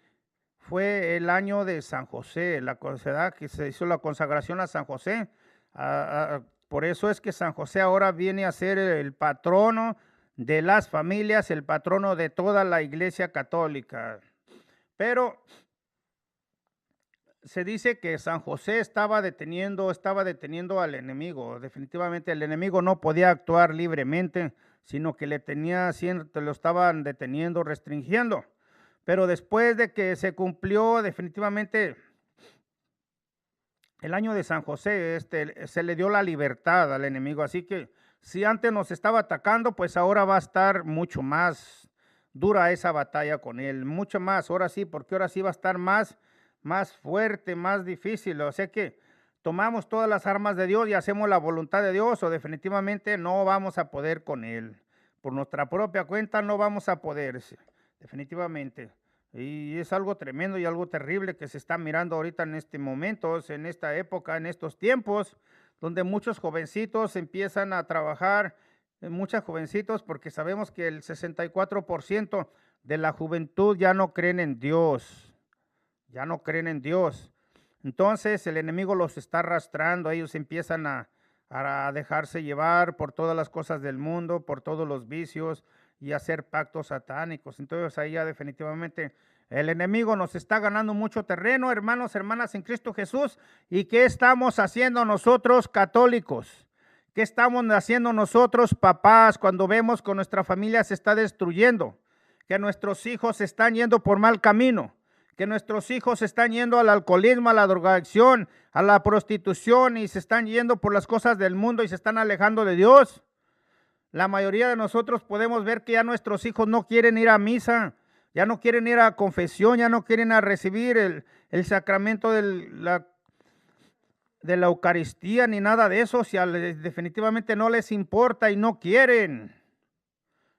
el año de San José, la cosa que se hizo la consagración a San José. Por eso es que San José ahora viene a ser el patrono de las familias, el patrono de toda la Iglesia Católica. Pero se dice que San José estaba deteniendo al enemigo. Definitivamente el enemigo no podía actuar libremente, sino que lo estaban deteniendo, restringiendo. Pero después de que se cumplió definitivamente el año de San José, se le dio la libertad al enemigo. Así que si antes nos estaba atacando, pues ahora va a estar mucho más dura esa batalla con él, mucho más, ahora sí, porque ahora sí va a estar más fuerte, más difícil. O sea que tomamos todas las armas de Dios y hacemos la voluntad de Dios, o definitivamente no vamos a poder con él. Por nuestra propia cuenta no vamos a poder, definitivamente. Y es algo tremendo y algo terrible que se está mirando ahorita en este momento, en esta época, en estos tiempos, donde muchos jovencitos empiezan a trabajar, muchos jovencitos, porque sabemos que el 64% de la juventud ya no creen en Dios, ya no creen en Dios. Entonces el enemigo los está arrastrando, ellos empiezan a dejarse llevar por todas las cosas del mundo, por todos los vicios y hacer pactos satánicos. Entonces ahí ya definitivamente el enemigo nos está ganando mucho terreno, hermanos, hermanas en Cristo Jesús. ¿Y qué estamos haciendo nosotros católicos? ¿Qué estamos haciendo nosotros papás cuando vemos que nuestra familia se está destruyendo? Que nuestros hijos se están yendo por mal camino, que nuestros hijos se están yendo al alcoholismo, a la drogadicción, a la prostitución y se están yendo por las cosas del mundo y se están alejando de Dios. La mayoría de nosotros podemos ver que ya nuestros hijos no quieren ir a misa, ya no quieren ir a confesión, ya no quieren recibir el sacramento de la Eucaristía ni nada de eso, definitivamente no les importa y no quieren.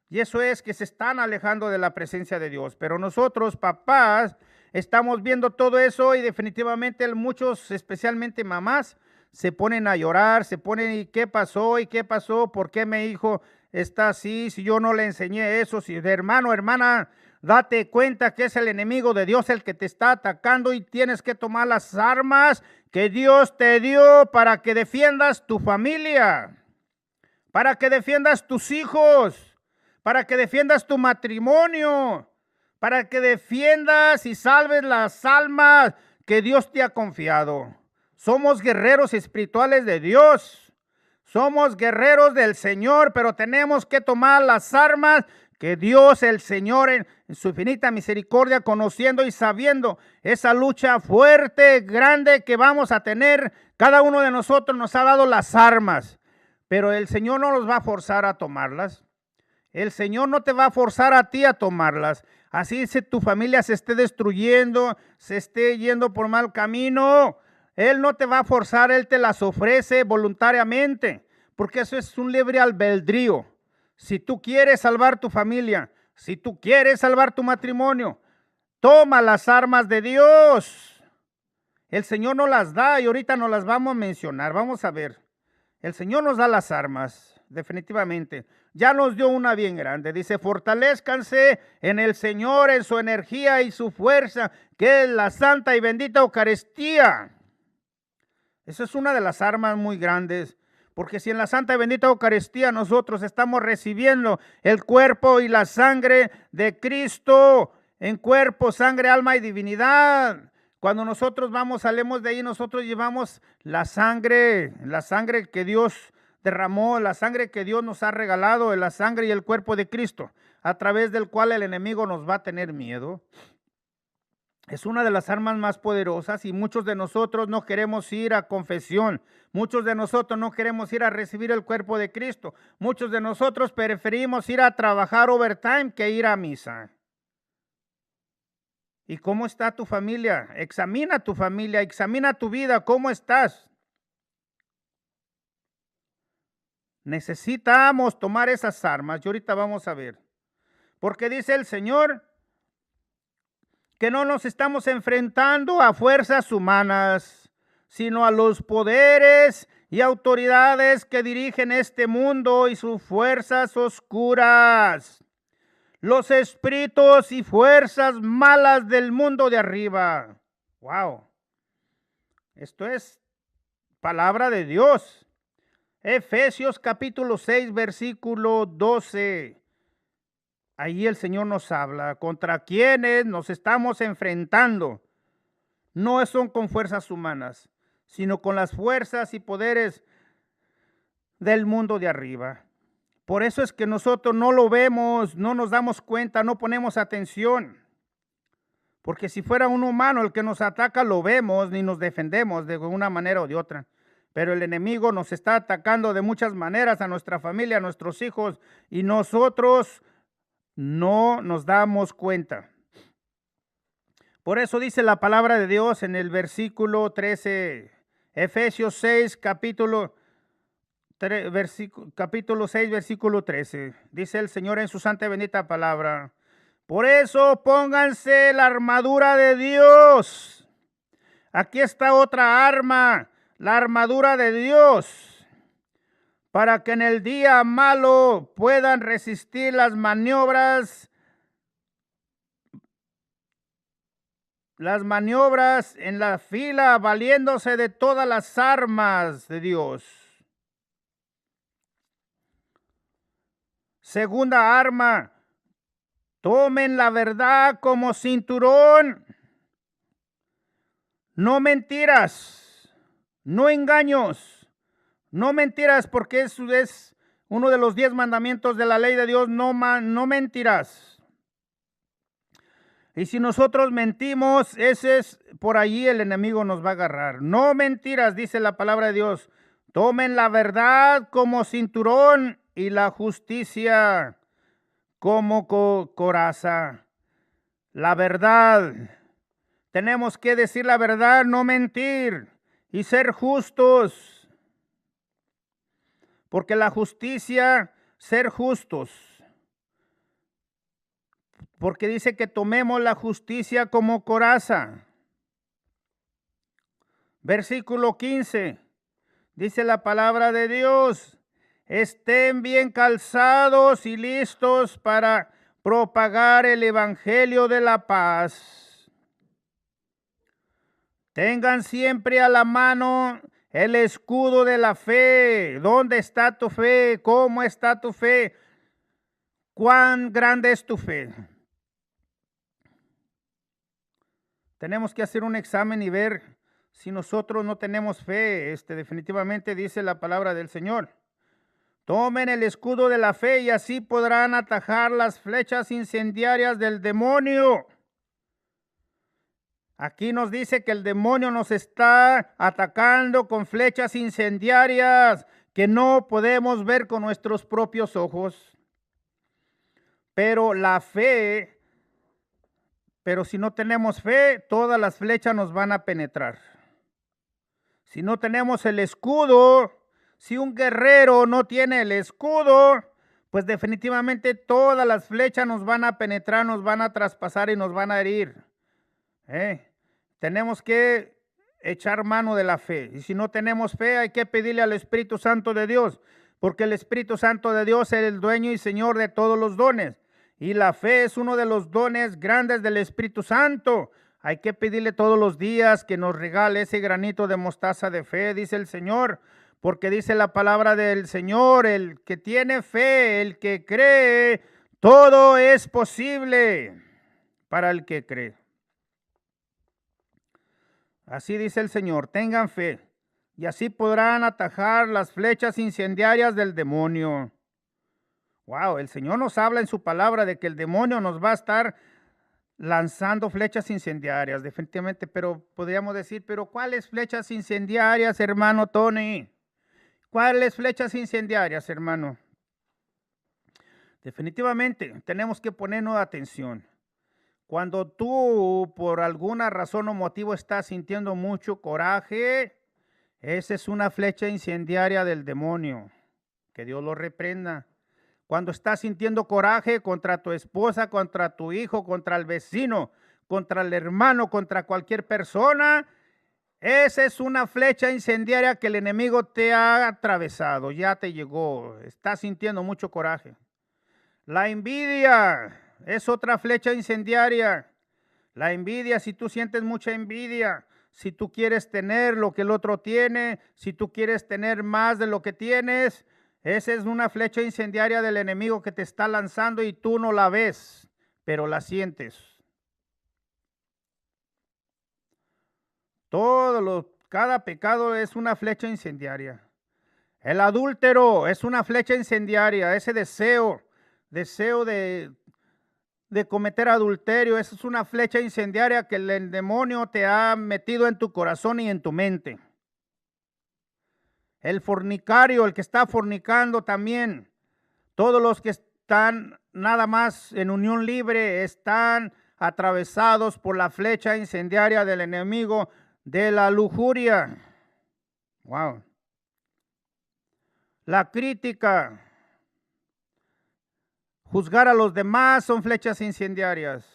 Y eso es que se están alejando de la presencia de Dios. Pero nosotros, papás, estamos viendo todo eso y definitivamente muchos, especialmente mamás, se ponen a llorar, ¿y qué pasó? ¿Y qué pasó? ¿Por qué mi hijo está así? Si yo no le enseñé eso, hermano, hermana, date cuenta que es el enemigo de Dios el que te está atacando y tienes que tomar las armas que Dios te dio para que defiendas tu familia, para que defiendas tus hijos, para que defiendas tu matrimonio, para que defiendas y salves las almas que Dios te ha confiado. Somos guerreros espirituales de Dios, somos guerreros del Señor, pero tenemos que tomar las armas que Dios, el Señor, en su infinita misericordia, conociendo y sabiendo esa lucha fuerte, grande que vamos a tener, cada uno de nosotros nos ha dado las armas, pero el Señor no nos va a forzar a tomarlas. El Señor no te va a forzar a ti a tomarlas. Así si tu familia se esté destruyendo, se esté yendo por mal camino, Él no te va a forzar, Él te las ofrece voluntariamente, porque eso es un libre albedrío. Si tú quieres salvar tu familia, si tú quieres salvar tu matrimonio, toma las armas de Dios. El Señor nos las da y ahorita nos las vamos a mencionar. Vamos a ver. El Señor nos da las armas, definitivamente. Ya nos dio una bien grande. Dice, fortalezcanse en el Señor, en su energía y su fuerza, que es la santa y bendita Eucaristía. Esa es una de las armas muy grandes. Porque si en la santa y bendita Eucaristía nosotros estamos recibiendo el cuerpo y la sangre de Cristo, en cuerpo, sangre, alma y divinidad. Cuando nosotros salimos de ahí, nosotros llevamos la sangre que Dios derramó, la sangre que Dios nos ha regalado, la sangre y el cuerpo de Cristo, a través del cual el enemigo nos va a tener miedo. Es una de las armas más poderosas y muchos de nosotros no queremos ir a confesión. Muchos de nosotros no queremos ir a recibir el cuerpo de Cristo. Muchos de nosotros preferimos ir a trabajar overtime que ir a misa. ¿Y cómo está tu familia? Examina tu familia, examina tu vida, ¿cómo estás? Necesitamos tomar esas armas y ahorita vamos a ver. Porque dice el Señor que no nos estamos enfrentando a fuerzas humanas, sino a los poderes y autoridades que dirigen este mundo y sus fuerzas oscuras. Los espíritus y fuerzas malas del mundo de arriba. Wow. Esto es palabra de Dios. Efesios capítulo 6, versículo 12. Ahí el Señor nos habla contra quienes nos estamos enfrentando. No son con fuerzas humanas, sino con las fuerzas y poderes del mundo de arriba. Por eso es que nosotros no lo vemos, no nos damos cuenta, no ponemos atención. Porque si fuera un humano el que nos ataca, lo vemos ni nos defendemos de una manera o de otra. Pero el enemigo nos está atacando de muchas maneras a nuestra familia, a nuestros hijos, y nosotros no nos damos cuenta. Por eso dice la palabra de Dios en el versículo 13, Efesios 6, capítulo 6, versículo 13. Dice el Señor en su santa y bendita palabra: por eso pónganse la armadura de Dios. Aquí está otra arma, la armadura de Dios, para que en el día malo puedan resistir las maniobras en la fila, valiéndose de todas las armas de Dios. Segunda arma, tomen la verdad como cinturón. No mentiras, no engaños, no mentiras, porque eso es uno de los 10 mandamientos de la ley de Dios, no mentirás. Y si nosotros mentimos, ese es por allí el enemigo nos va a agarrar. No mentiras, dice la palabra de Dios. Tomen la verdad como cinturón y la justicia como coraza. La verdad. Tenemos que decir la verdad, no mentir y ser justos. Porque la justicia, ser justos. Porque dice que tomemos la justicia como coraza. Versículo 15. Dice la palabra de Dios: estén bien calzados y listos para propagar el evangelio de la paz. Tengan siempre a la mano el escudo de la fe. ¿Dónde está tu fe? ¿Cómo está tu fe? ¿Cuán grande es tu fe? Tenemos que hacer un examen y ver si nosotros no tenemos fe. Definitivamente dice la palabra del Señor: tomen el escudo de la fe y así podrán atajar las flechas incendiarias del demonio. Aquí nos dice que el demonio nos está atacando con flechas incendiarias que no podemos ver con nuestros propios ojos. Pero la fe, si no tenemos fe, todas las flechas nos van a penetrar. Si no tenemos el escudo, si un guerrero no tiene el escudo, pues definitivamente todas las flechas nos van a penetrar, nos van a traspasar y nos van a herir. Tenemos que echar mano de la fe. Y si no tenemos fe, hay que pedirle al Espíritu Santo de Dios, porque el Espíritu Santo de Dios es el dueño y Señor de todos los dones. Y la fe es uno de los dones grandes del Espíritu Santo. Hay que pedirle todos los días que nos regale ese granito de mostaza de fe, dice el Señor, porque dice la palabra del Señor, el que tiene fe, el que cree, todo es posible para el que cree. Así dice el Señor, tengan fe, y así podrán atajar las flechas incendiarias del demonio. Wow, el Señor nos habla en su palabra de que el demonio nos va a estar lanzando flechas incendiarias, definitivamente, pero podríamos decir, pero ¿cuáles flechas incendiarias, hermano Tony? ¿Cuáles flechas incendiarias, hermano? Definitivamente, tenemos que ponernos atención. Cuando tú, por alguna razón o motivo, estás sintiendo mucho coraje, esa es una flecha incendiaria del demonio. Que Dios lo reprenda. Cuando estás sintiendo coraje contra tu esposa, contra tu hijo, contra el vecino, contra el hermano, contra cualquier persona, esa es una flecha incendiaria que el enemigo te ha atravesado, ya te llegó, estás sintiendo mucho coraje. La envidia es otra flecha incendiaria. La envidia, si tú sientes mucha envidia, si tú quieres tener lo que el otro tiene, si tú quieres tener más de lo que tienes, esa es una flecha incendiaria del enemigo que te está lanzando y tú no la ves, pero la sientes. Cada pecado es una flecha incendiaria. El adúltero es una flecha incendiaria, ese deseo de cometer adulterio, esa es una flecha incendiaria que el demonio te ha metido en tu corazón y en tu mente. El fornicario, el que está fornicando también, todos los que están nada más en unión libre están atravesados por la flecha incendiaria del enemigo de la lujuria. Wow. La crítica, juzgar a los demás son flechas incendiarias.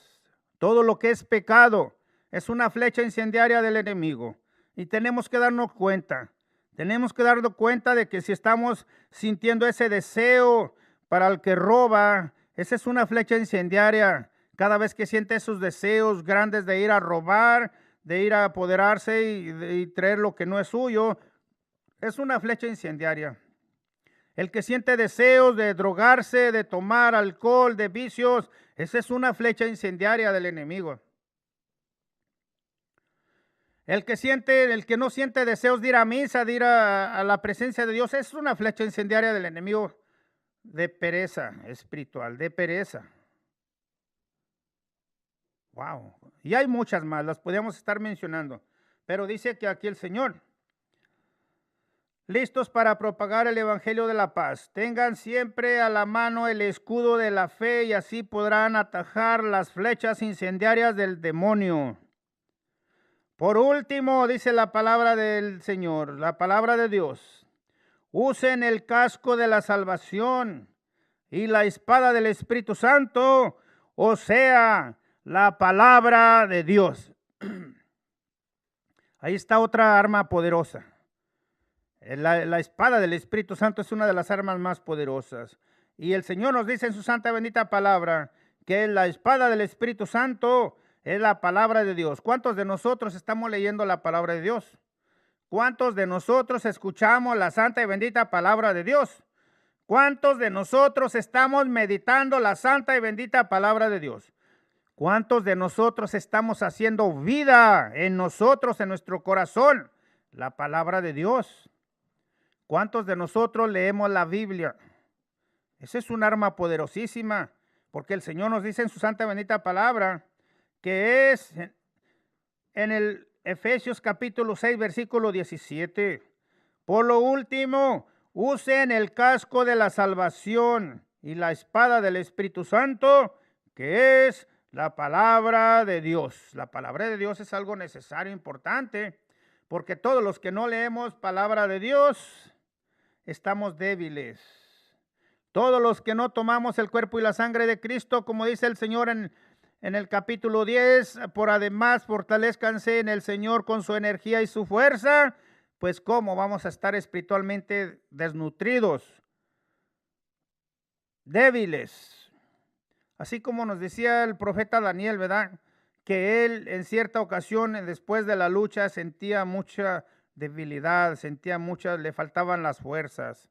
Todo lo que es pecado es una flecha incendiaria del enemigo. Y tenemos que darnos cuenta. Tenemos que darnos cuenta de que si estamos sintiendo ese deseo para el que roba, esa es una flecha incendiaria. Cada vez que siente esos deseos grandes de ir a robar, de ir a apoderarse y traer lo que no es suyo, es una flecha incendiaria. El que siente deseos de drogarse, de tomar alcohol, de vicios, esa es una flecha incendiaria del enemigo. El que no siente deseos de ir a misa, de ir a la presencia de Dios, es una flecha incendiaria del enemigo de pereza espiritual, de pereza. Wow. Y hay muchas más, las podríamos estar mencionando. Pero dice que aquí el Señor, listos para propagar el evangelio de la paz. Tengan siempre a la mano el escudo de la fe y así podrán atajar las flechas incendiarias del demonio. Por último, dice la palabra del Señor, la palabra de Dios. Usen el casco de la salvación y la espada del Espíritu Santo, o sea, la palabra de Dios. Ahí está otra arma poderosa. La espada del Espíritu Santo es una de las armas más poderosas. Y el Señor nos dice en su santa bendita palabra que la espada del Espíritu Santo es la palabra de Dios. ¿Cuántos de nosotros estamos leyendo la palabra de Dios? ¿Cuántos de nosotros escuchamos la santa y bendita palabra de Dios? ¿Cuántos de nosotros estamos meditando la santa y bendita palabra de Dios? ¿Cuántos de nosotros estamos haciendo vida en nosotros, en nuestro corazón, la palabra de Dios? ¿Cuántos de nosotros leemos la Biblia? Esa es un arma poderosísima, porque el Señor nos dice en su santa y bendita palabra que es en el Efesios capítulo 6, versículo 17. Por lo último, usen el casco de la salvación y la espada del Espíritu Santo, que es la palabra de Dios. La palabra de Dios es algo necesario, importante, porque todos los que no leemos palabra de Dios, estamos débiles. Todos los que no tomamos el cuerpo y la sangre de Cristo, como dice el Señor en en el capítulo 10, por además fortalezcanse en el Señor con su energía y su fuerza, pues cómo vamos a estar espiritualmente desnutridos, débiles. Así como nos decía el profeta Daniel, ¿verdad? Que él en cierta ocasión, después de la lucha, sentía mucha debilidad, le faltaban las fuerzas,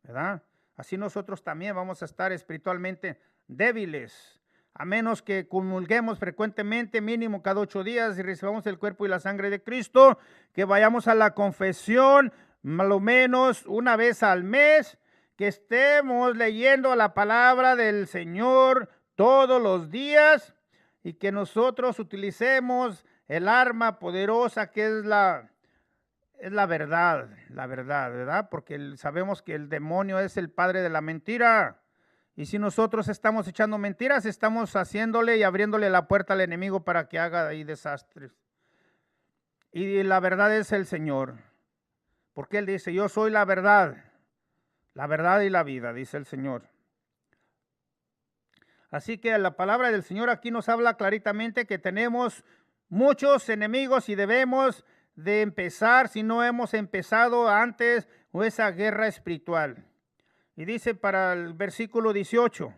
¿verdad? Así nosotros también vamos a estar espiritualmente débiles, a menos que comulguemos frecuentemente, mínimo cada 8 días, y recibamos el cuerpo y la sangre de Cristo, que vayamos a la confesión, lo menos una vez al mes, que estemos leyendo la palabra del Señor todos los días, y que nosotros utilicemos el arma poderosa que es la verdad, ¿verdad? Porque sabemos que el demonio es el padre de la mentira. Y si nosotros estamos echando mentiras, estamos haciéndole y abriéndole la puerta al enemigo para que haga ahí desastres. Y la verdad es el Señor. Porque Él dice, yo soy la verdad y la vida, dice el Señor. Así que la palabra del Señor aquí nos habla claritamente que tenemos muchos enemigos y debemos de empezar, si no hemos empezado antes, esa guerra espiritual. Y dice para el versículo 18,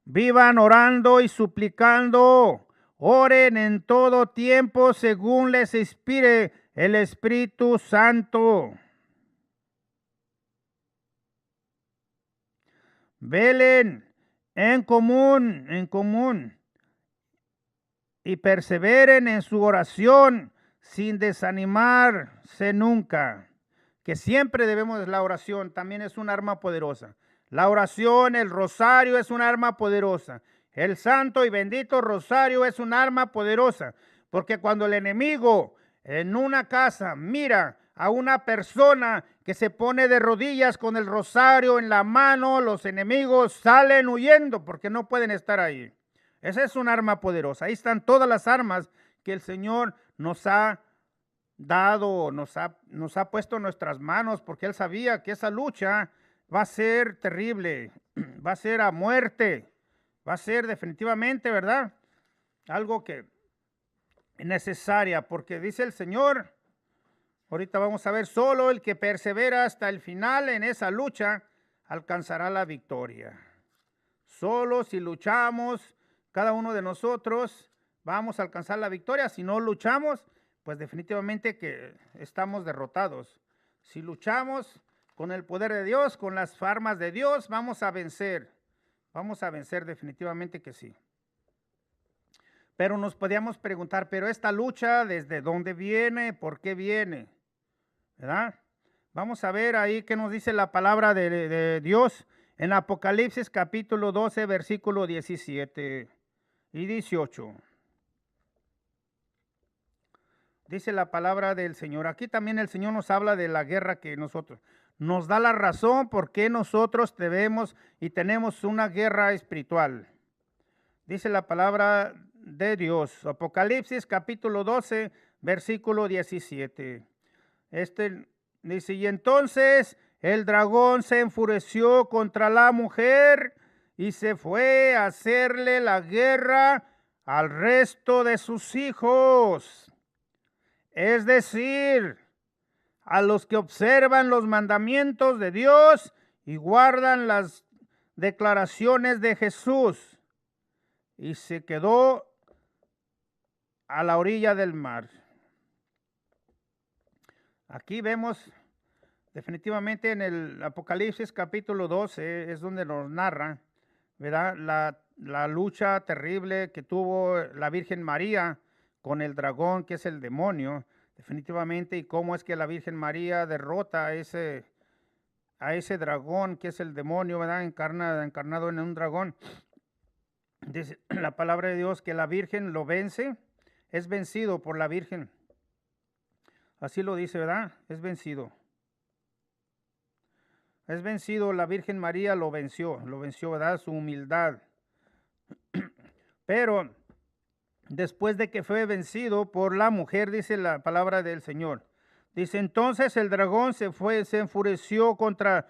vivan orando y suplicando, oren en todo tiempo según les inspire el Espíritu Santo. Velen en común, y perseveren en su oración sin desanimarse nunca. Que siempre debemos, la oración también es un arma poderosa. La oración, el rosario es un arma poderosa. El santo y bendito rosario es un arma poderosa. Porque cuando el enemigo en una casa mira a una persona que se pone de rodillas con el rosario en la mano, los enemigos salen huyendo porque no pueden estar ahí. Esa es un arma poderosa. Ahí están todas las armas que el Señor nos ha dado, nos ha puesto en nuestras manos, porque Él sabía que esa lucha va a ser terrible, va a ser a muerte, va a ser definitivamente, ¿verdad? Algo que es necesaria, porque dice el Señor, ahorita vamos a ver, solo el que persevera hasta el final en esa lucha alcanzará la victoria. Solo si luchamos, cada uno de nosotros vamos a alcanzar la victoria. Si no luchamos, pues definitivamente que estamos derrotados. Si luchamos con el poder de Dios, con las armas de Dios, vamos a vencer definitivamente que sí. Pero nos podíamos preguntar, pero esta lucha, ¿desde dónde viene? ¿Por qué viene? ¿Verdad? Vamos a ver ahí qué nos dice la palabra de Dios en Apocalipsis capítulo 12, versículo 17 y 18. Dice la palabra del Señor. Aquí también el Señor nos habla de la guerra que nosotros, nos da la razón por qué nosotros debemos y tenemos una guerra espiritual. Dice la palabra de Dios, Apocalipsis capítulo 12, versículo 17. Dice, y entonces el dragón se enfureció contra la mujer y se fue a hacerle la guerra al resto de sus hijos. Es decir, a los que observan los mandamientos de Dios y guardan las declaraciones de Jesús. Y se quedó a la orilla del mar. Aquí vemos definitivamente en el Apocalipsis capítulo 12, es donde nos narra, ¿verdad? La lucha terrible que tuvo la Virgen María con el dragón, que es el demonio, definitivamente, y cómo es que la Virgen María derrota a ese dragón, que es el demonio, ¿verdad? Encarnado en un dragón. Dice la palabra de Dios que la Virgen lo vence, es vencido por la Virgen. Así lo dice, ¿verdad? Es vencido. Es vencido, la Virgen María lo venció, ¿verdad? Su humildad. Pero después de que fue vencido por la mujer, dice la palabra del Señor. Dice, entonces el dragón se enfureció contra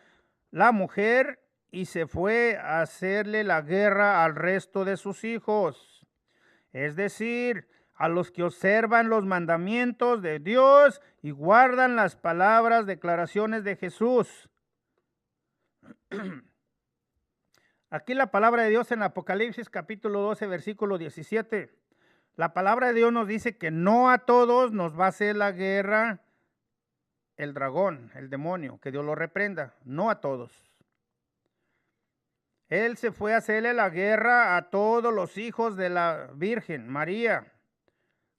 la mujer y se fue a hacerle la guerra al resto de sus hijos. es decir, a los que observan los mandamientos de Dios y guardan las palabras, declaraciones de Jesús. Aquí la palabra de Dios en Apocalipsis capítulo 12, versículo 17. La palabra de Dios nos dice que no a todos nos va a hacer la guerra el dragón, el demonio, que Dios lo reprenda, no a todos. Él se fue a hacerle la guerra a todos los hijos de la Virgen María,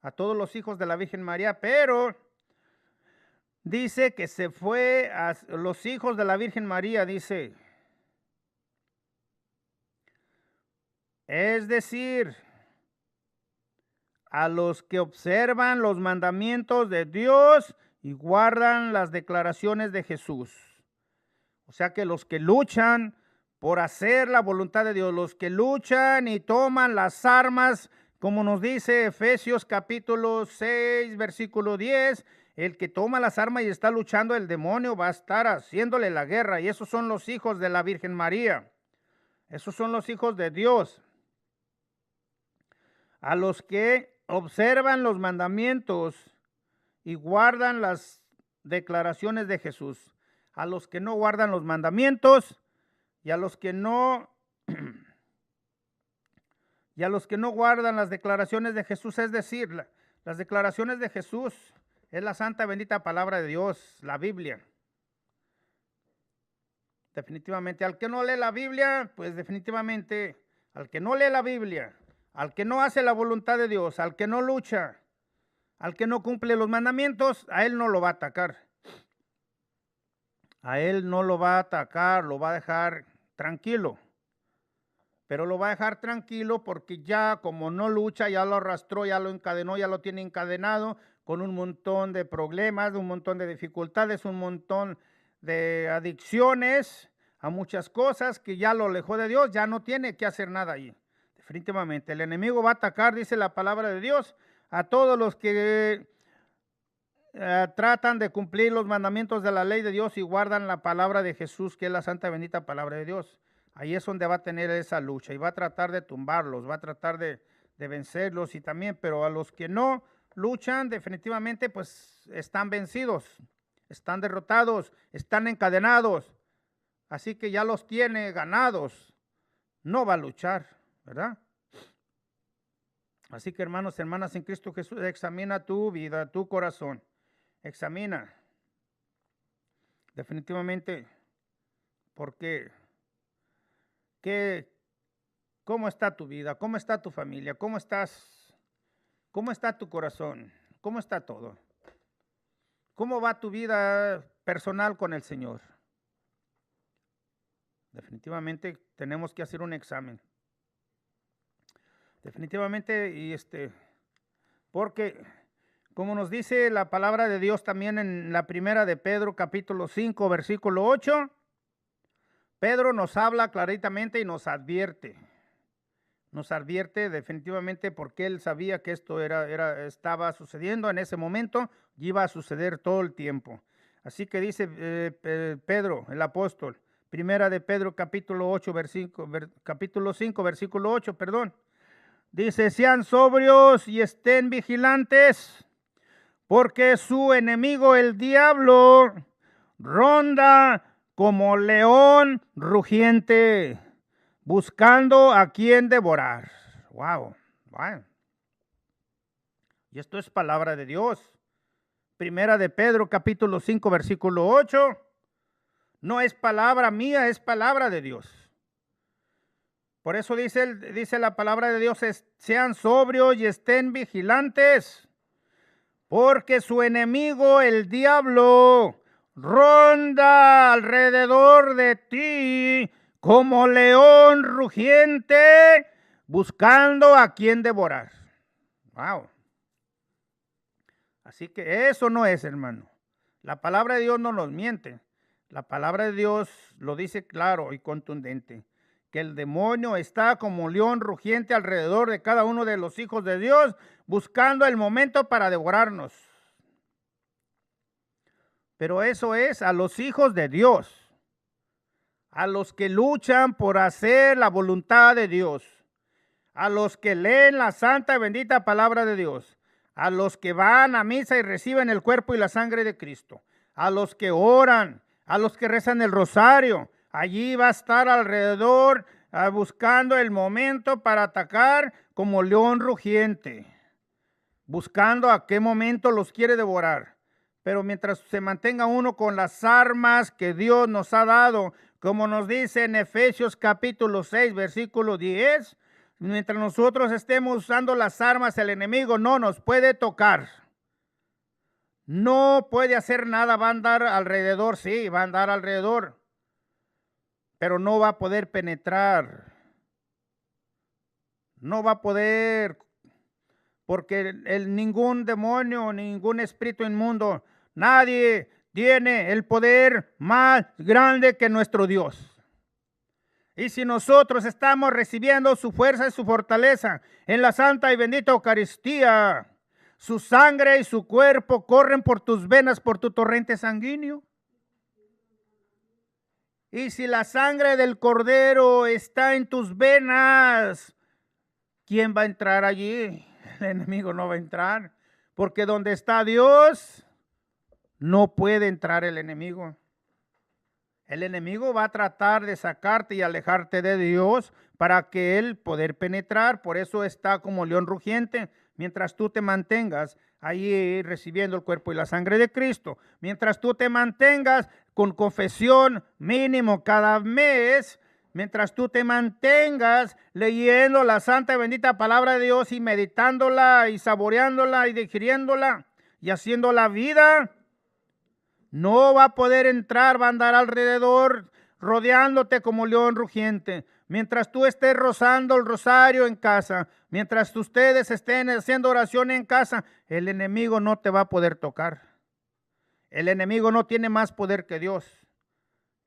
a todos los hijos de la Virgen María, pero dice que se fue a los hijos de la Virgen María, dice, es decir, a los que observan los mandamientos de Dios y guardan las declaraciones de Jesús. O sea que los que luchan por hacer la voluntad de Dios, los que luchan y toman las armas, como nos dice Efesios capítulo 6, versículo 10, el que toma las armas y está luchando, el demonio va a estar haciéndole la guerra, y esos son los hijos de la Virgen María. Esos son los hijos de Dios. A los que observan los mandamientos y guardan las declaraciones de Jesús. A los que no guardan los mandamientos y a los que no guardan las declaraciones de Jesús, es decir, las declaraciones de Jesús es la santa bendita palabra de Dios, la Biblia. Definitivamente, al que no lee la Biblia, pues definitivamente, al que no lee la Biblia, al que no hace la voluntad de Dios, al que no lucha, al que no cumple los mandamientos, a él no lo va a atacar. A él no lo va a atacar, lo va a dejar tranquilo. Pero lo va a dejar tranquilo porque ya como no lucha, ya lo arrastró, ya lo encadenó, ya lo tiene encadenado con un montón de problemas, un montón de dificultades, un montón de adicciones a muchas cosas que ya lo alejó de Dios, ya no tiene que hacer nada ahí. Definitivamente, el enemigo va a atacar, dice la palabra de Dios, a todos los que tratan de cumplir los mandamientos de la ley de Dios y guardan la palabra de Jesús, que es la santa bendita palabra de Dios. Ahí es donde va a tener esa lucha y va a tratar de tumbarlos, va a tratar de vencerlos y también, pero a los que no luchan definitivamente pues están vencidos, están derrotados, están encadenados, así que ya los tiene ganados, no va a luchar, ¿verdad? Así que hermanos, hermanas en Cristo Jesús, examina tu vida, tu corazón, examina definitivamente porque ¿cómo está tu vida? ¿Cómo está tu familia? ¿Cómo estás? ¿Cómo está tu corazón? ¿Cómo está todo? ¿Cómo va tu vida personal con el Señor? Definitivamente tenemos que hacer un examen. Definitivamente, y porque como nos dice la palabra de Dios también en la primera de Pedro, capítulo 5, versículo 8, Pedro nos habla claritamente y nos advierte definitivamente porque él sabía que esto estaba sucediendo en ese momento y iba a suceder todo el tiempo. Así que dice Pedro, el apóstol, primera de Pedro capítulo 5, versículo 8, dice, sean sobrios y estén vigilantes, porque su enemigo el diablo ronda como león rugiente, buscando a quien devorar. Wow. Y esto es palabra de Dios. Primera de Pedro, capítulo 5, versículo 8. No es palabra mía, es palabra de Dios. Por eso dice la palabra de Dios, sean sobrios y estén vigilantes, porque su enemigo, el diablo, ronda alrededor de ti como león rugiente, buscando a quien devorar. Wow. Así que eso no es, hermano. La palabra de Dios no nos miente. La palabra de Dios lo dice claro y contundente, que el demonio está como león rugiente alrededor de cada uno de los hijos de Dios, buscando el momento para devorarnos. Pero eso es a los hijos de Dios, a los que luchan por hacer la voluntad de Dios, a los que leen la santa y bendita palabra de Dios, a los que van a misa y reciben el cuerpo y la sangre de Cristo, a los que oran, a los que rezan el rosario. Allí va a estar alrededor buscando el momento para atacar como león rugiente, buscando a qué momento los quiere devorar. Pero mientras se mantenga uno con las armas que Dios nos ha dado, como nos dice en Efesios capítulo 6, versículo 10, mientras nosotros estemos usando las armas, el enemigo no nos puede tocar. No puede hacer nada, va a andar alrededor, sí, va a andar alrededor, pero no va a poder penetrar. No va a poder, porque ningún demonio, ningún espíritu inmundo, nadie tiene el poder más grande que nuestro Dios. Y si nosotros estamos recibiendo su fuerza y su fortaleza en la santa y bendita Eucaristía, su sangre y su cuerpo corren por tus venas, por tu torrente sanguíneo. Y si la sangre del Cordero está en tus venas, ¿quién va a entrar allí? El enemigo no va a entrar, porque donde está Dios, no puede entrar el enemigo. El enemigo va a tratar de sacarte y alejarte de Dios para que él poder penetrar. Por eso está como león rugiente. Mientras tú te mantengas ahí recibiendo el cuerpo y la sangre de Cristo, mientras tú te mantengas con confesión mínimo cada mes, mientras tú te mantengas leyendo la santa y bendita palabra de Dios y meditándola y saboreándola y digiriéndola y haciendo la vida, no va a poder entrar, va a andar alrededor rodeándote como león rugiente. Mientras tú estés rozando el rosario en casa, mientras ustedes estén haciendo oración en casa, el enemigo no te va a poder tocar. El enemigo no tiene más poder que Dios.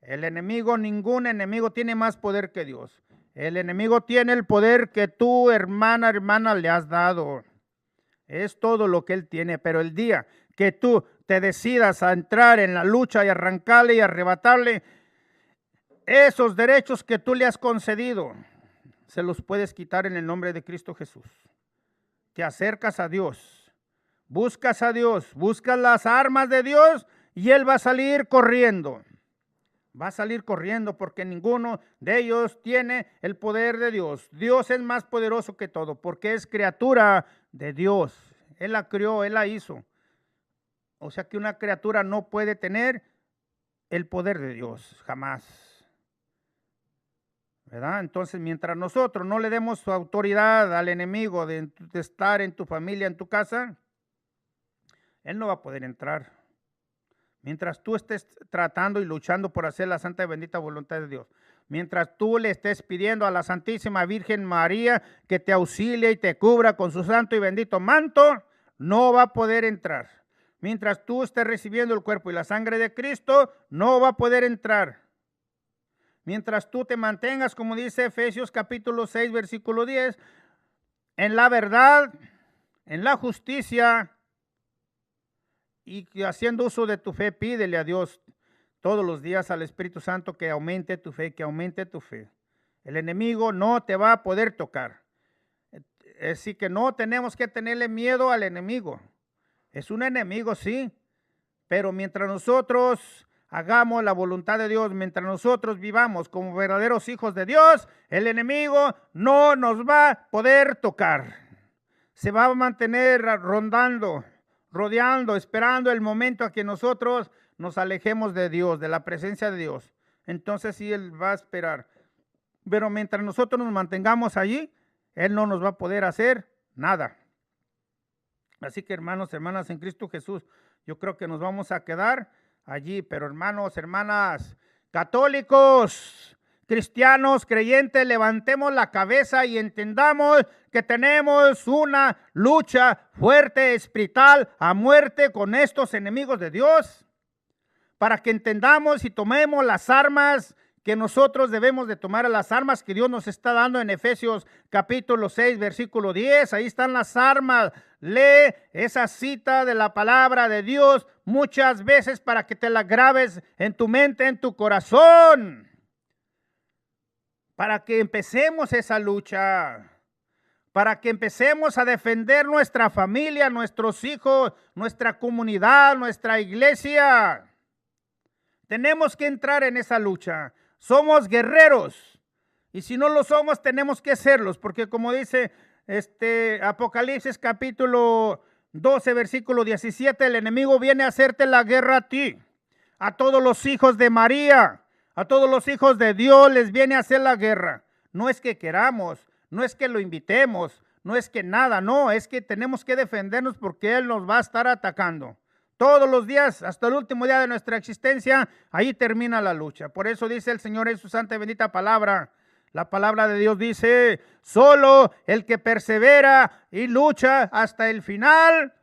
El enemigo, ningún enemigo tiene más poder que Dios. El enemigo tiene el poder que tú, hermana, le has dado. Es todo lo que él tiene, pero el día que tú te decidas a entrar en la lucha y arrancarle y arrebatarle esos derechos que tú le has concedido, se los puedes quitar en el nombre de Cristo Jesús. Te acercas a Dios, buscas a Dios, buscas las armas de Dios y Él va a salir corriendo. Va a salir corriendo porque ninguno de ellos tiene el poder de Dios. Dios es más poderoso que todo porque es criatura de Dios. Él la crió, Él la hizo. O sea que una criatura no puede tener el poder de Dios, jamás. ¿Verdad? Entonces, mientras nosotros no le demos su autoridad al enemigo de estar en tu familia, en tu casa, él no va a poder entrar. Mientras tú estés tratando y luchando por hacer la santa y bendita voluntad de Dios, mientras tú le estés pidiendo a la Santísima Virgen María que te auxilie y te cubra con su santo y bendito manto, no va a poder entrar. Mientras tú estés recibiendo el cuerpo y la sangre de Cristo, no va a poder entrar. Mientras tú te mantengas, como dice Efesios capítulo 6, versículo 10, en la verdad, en la justicia y haciendo uso de tu fe, pídele a Dios todos los días al Espíritu Santo que aumente tu fe, que aumente tu fe. El enemigo no te va a poder tocar. Así que no tenemos que tenerle miedo al enemigo. Es un enemigo, sí, pero mientras nosotros hagamos la voluntad de Dios, mientras nosotros vivamos como verdaderos hijos de Dios, el enemigo no nos va a poder tocar. Se va a mantener rondando, rodeando, esperando el momento a que nosotros nos alejemos de Dios, de la presencia de Dios. Entonces sí, Él va a esperar. Pero mientras nosotros nos mantengamos allí, Él no nos va a poder hacer nada. Así que hermanos, hermanas en Cristo Jesús, yo creo que nos vamos a quedar allí. Pero hermanos, hermanas, católicos, cristianos, creyentes, levantemos la cabeza y entendamos que tenemos una lucha fuerte, espiritual, a muerte con estos enemigos de Dios. Para que entendamos y tomemos las armas que nosotros debemos de tomar, las armas que Dios nos está dando en Efesios capítulo 6, versículo 10. Ahí están las armas. Lee esa cita de la palabra de Dios muchas veces para que te la grabes en tu mente, en tu corazón. Para que empecemos esa lucha. para que empecemos a defender nuestra familia, nuestros hijos, nuestra comunidad, nuestra iglesia. Tenemos que entrar en esa lucha. Somos guerreros. Y si no lo somos, tenemos que serlos. Porque como dice Apocalipsis capítulo 12, versículo 17, el enemigo viene a hacerte la guerra a ti. A todos los hijos de María, a todos los hijos de Dios les viene a hacer la guerra. No es que queramos, no es que lo invitemos, no es que nada, no, es que tenemos que defendernos porque Él nos va a estar atacando. Todos los días, hasta el último día de nuestra existencia, ahí termina la lucha. Por eso dice el Señor en su santa y bendita palabra. La palabra de Dios dice, solo el que persevera y lucha hasta el final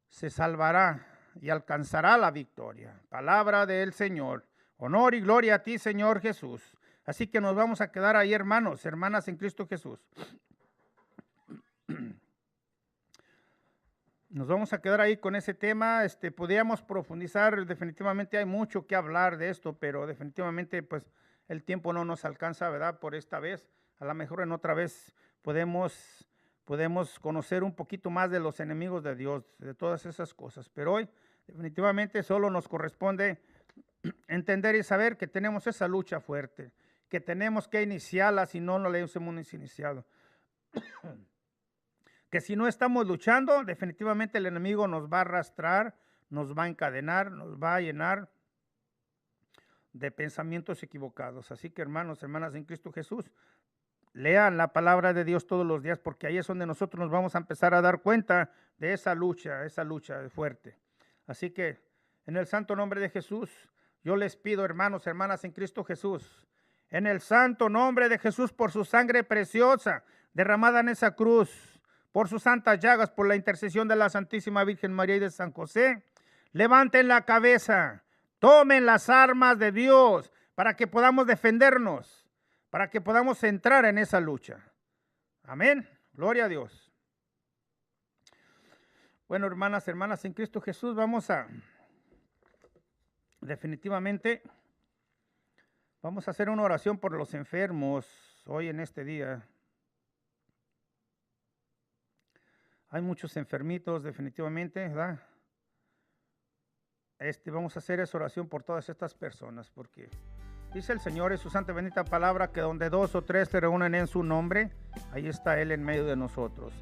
se salvará y alcanzará la victoria. Palabra del Señor. Honor y gloria a ti, Señor Jesús. Así que nos vamos a quedar ahí, hermanos, hermanas en Cristo Jesús. Nos vamos a quedar ahí con ese tema. Podríamos profundizar, definitivamente hay mucho que hablar de esto, pero definitivamente pues el tiempo no nos alcanza, ¿verdad? Por esta vez. A lo mejor en otra vez podemos conocer un poquito más de los enemigos de Dios, de todas esas cosas. Pero hoy definitivamente solo nos corresponde entender y saber que tenemos esa lucha fuerte, que tenemos que iniciarla si no la hemos iniciado. Que si no estamos luchando, definitivamente el enemigo nos va a arrastrar, nos va a encadenar, nos va a llenar de pensamientos equivocados. Así que hermanos, hermanas en Cristo Jesús, lean la palabra de Dios todos los días, porque ahí es donde nosotros nos vamos a empezar a dar cuenta de esa lucha fuerte. Así que en el santo nombre de Jesús, yo les pido, hermanos, hermanas en Cristo Jesús, en el santo nombre de Jesús, por su sangre preciosa derramada en esa cruz, por sus santas llagas, por la intercesión de la Santísima Virgen María y de San José, levanten la cabeza, tomen las armas de Dios para que podamos defendernos, para que podamos entrar en esa lucha. Amén. Gloria a Dios. Bueno, hermanas en Cristo Jesús, definitivamente vamos a hacer una oración por los enfermos hoy en este día. Hay muchos enfermitos, definitivamente, ¿verdad? Vamos a hacer esa oración por todas estas personas, porque dice el Señor en su santa y bendita palabra que donde 2 o 3 se reúnen en su nombre, ahí está Él en medio de nosotros.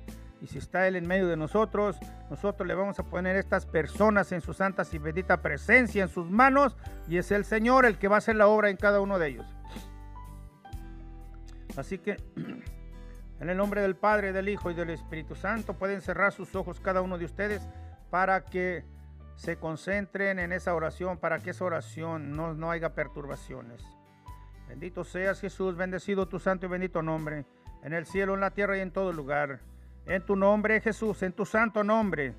Y si está Él en medio de nosotros, nosotros le vamos a poner estas personas en su santa y bendita presencia en sus manos, y es el Señor el que va a hacer la obra en cada uno de ellos. Así que en el nombre del Padre, del Hijo y del Espíritu Santo, pueden cerrar sus ojos cada uno de ustedes para que se concentren en esa oración, para que esa oración no haya perturbaciones. Bendito seas, Jesús, bendecido tu santo y bendito nombre, en el cielo, en la tierra y en todo lugar. En tu nombre, Jesús, en tu santo nombre,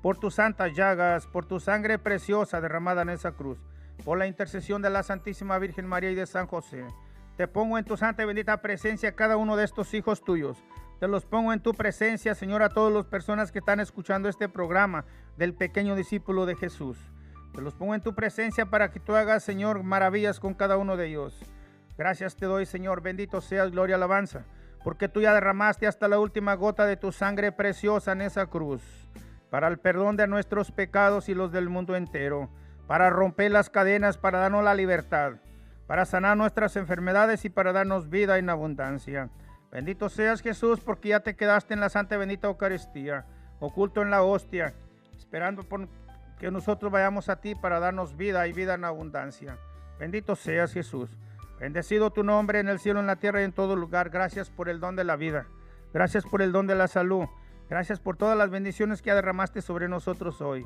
por tus santas llagas, por tu sangre preciosa derramada en esa cruz, por la intercesión de la Santísima Virgen María y de San José, te pongo en tu santa y bendita presencia cada uno de estos hijos tuyos. Te los pongo en tu presencia, Señor, a todas las personas que están escuchando este programa del pequeño discípulo de Jesús. Te los pongo en tu presencia para que tú hagas, Señor, maravillas con cada uno de ellos. Gracias te doy, Señor, bendito seas, gloria, alabanza, porque tú ya derramaste hasta la última gota de tu sangre preciosa en esa cruz, para el perdón de nuestros pecados y los del mundo entero, para romper las cadenas, para darnos la libertad, para sanar nuestras enfermedades y para darnos vida en abundancia. Bendito seas, Jesús, porque ya te quedaste en la santa y bendita Eucaristía, oculto en la hostia, esperando por que nosotros vayamos a ti para darnos vida y vida en abundancia. Bendito seas, Jesús. Bendecido tu nombre en el cielo, en la tierra y en todo lugar. Gracias por el don de la vida. Gracias por el don de la salud. Gracias por todas las bendiciones que derramaste sobre nosotros hoy.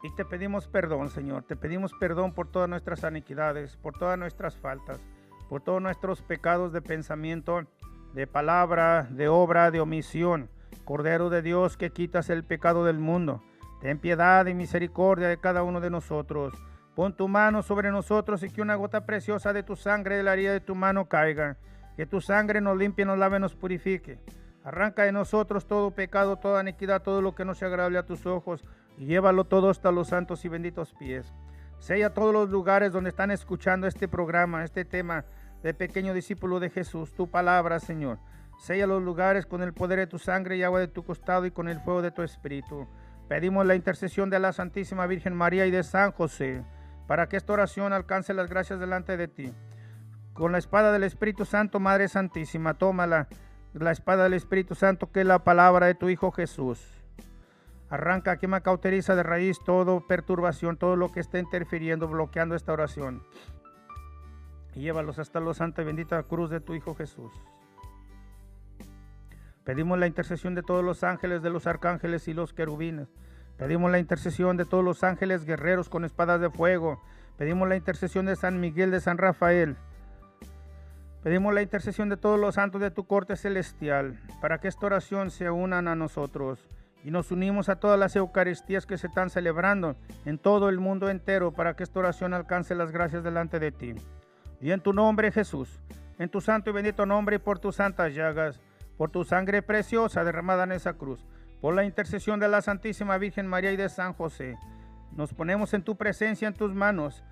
Y te pedimos perdón, Señor. Te pedimos perdón por todas nuestras iniquidades, por todas nuestras faltas, por todos nuestros pecados de pensamiento, de palabra, de obra, de omisión. Cordero de Dios, que quitas el pecado del mundo, ten piedad y misericordia de cada uno de nosotros. Pon tu mano sobre nosotros y que una gota preciosa de tu sangre de la herida de tu mano caiga. Que tu sangre nos limpie, nos lave, nos purifique. Arranca de nosotros todo pecado, toda iniquidad, todo lo que no sea agradable a tus ojos, y llévalo todo hasta los santos y benditos pies. Sella todos los lugares donde están escuchando este programa, este tema de pequeño discípulo de Jesús, tu palabra, Señor. Sella los lugares con el poder de tu sangre y agua de tu costado y con el fuego de tu espíritu. Pedimos la intercesión de la Santísima Virgen María y de San José, para que esta oración alcance las gracias delante de ti. Con la espada del Espíritu Santo, Madre Santísima, tómala, la espada del Espíritu Santo, que es la palabra de tu Hijo Jesús. Arranca, quema, cauteriza de raíz toda perturbación, todo lo que esté interfiriendo, bloqueando esta oración. Y llévalos hasta la santa y bendita cruz de tu Hijo Jesús. Pedimos la intercesión de todos los ángeles, de los arcángeles y los querubines. Pedimos la intercesión de todos los ángeles guerreros con espadas de fuego. Pedimos la intercesión de San Miguel, de San Rafael. Pedimos la intercesión de todos los santos de tu corte celestial, para que esta oración se unan a nosotros. Y nos unimos a todas las Eucaristías que se están celebrando en todo el mundo entero, para que esta oración alcance las gracias delante de ti. Y en tu nombre, Jesús, en tu santo y bendito nombre y por tus santas llagas, por tu sangre preciosa derramada en esa cruz, por la intercesión de la Santísima Virgen María y de San José, nos ponemos en tu presencia, en tus manos.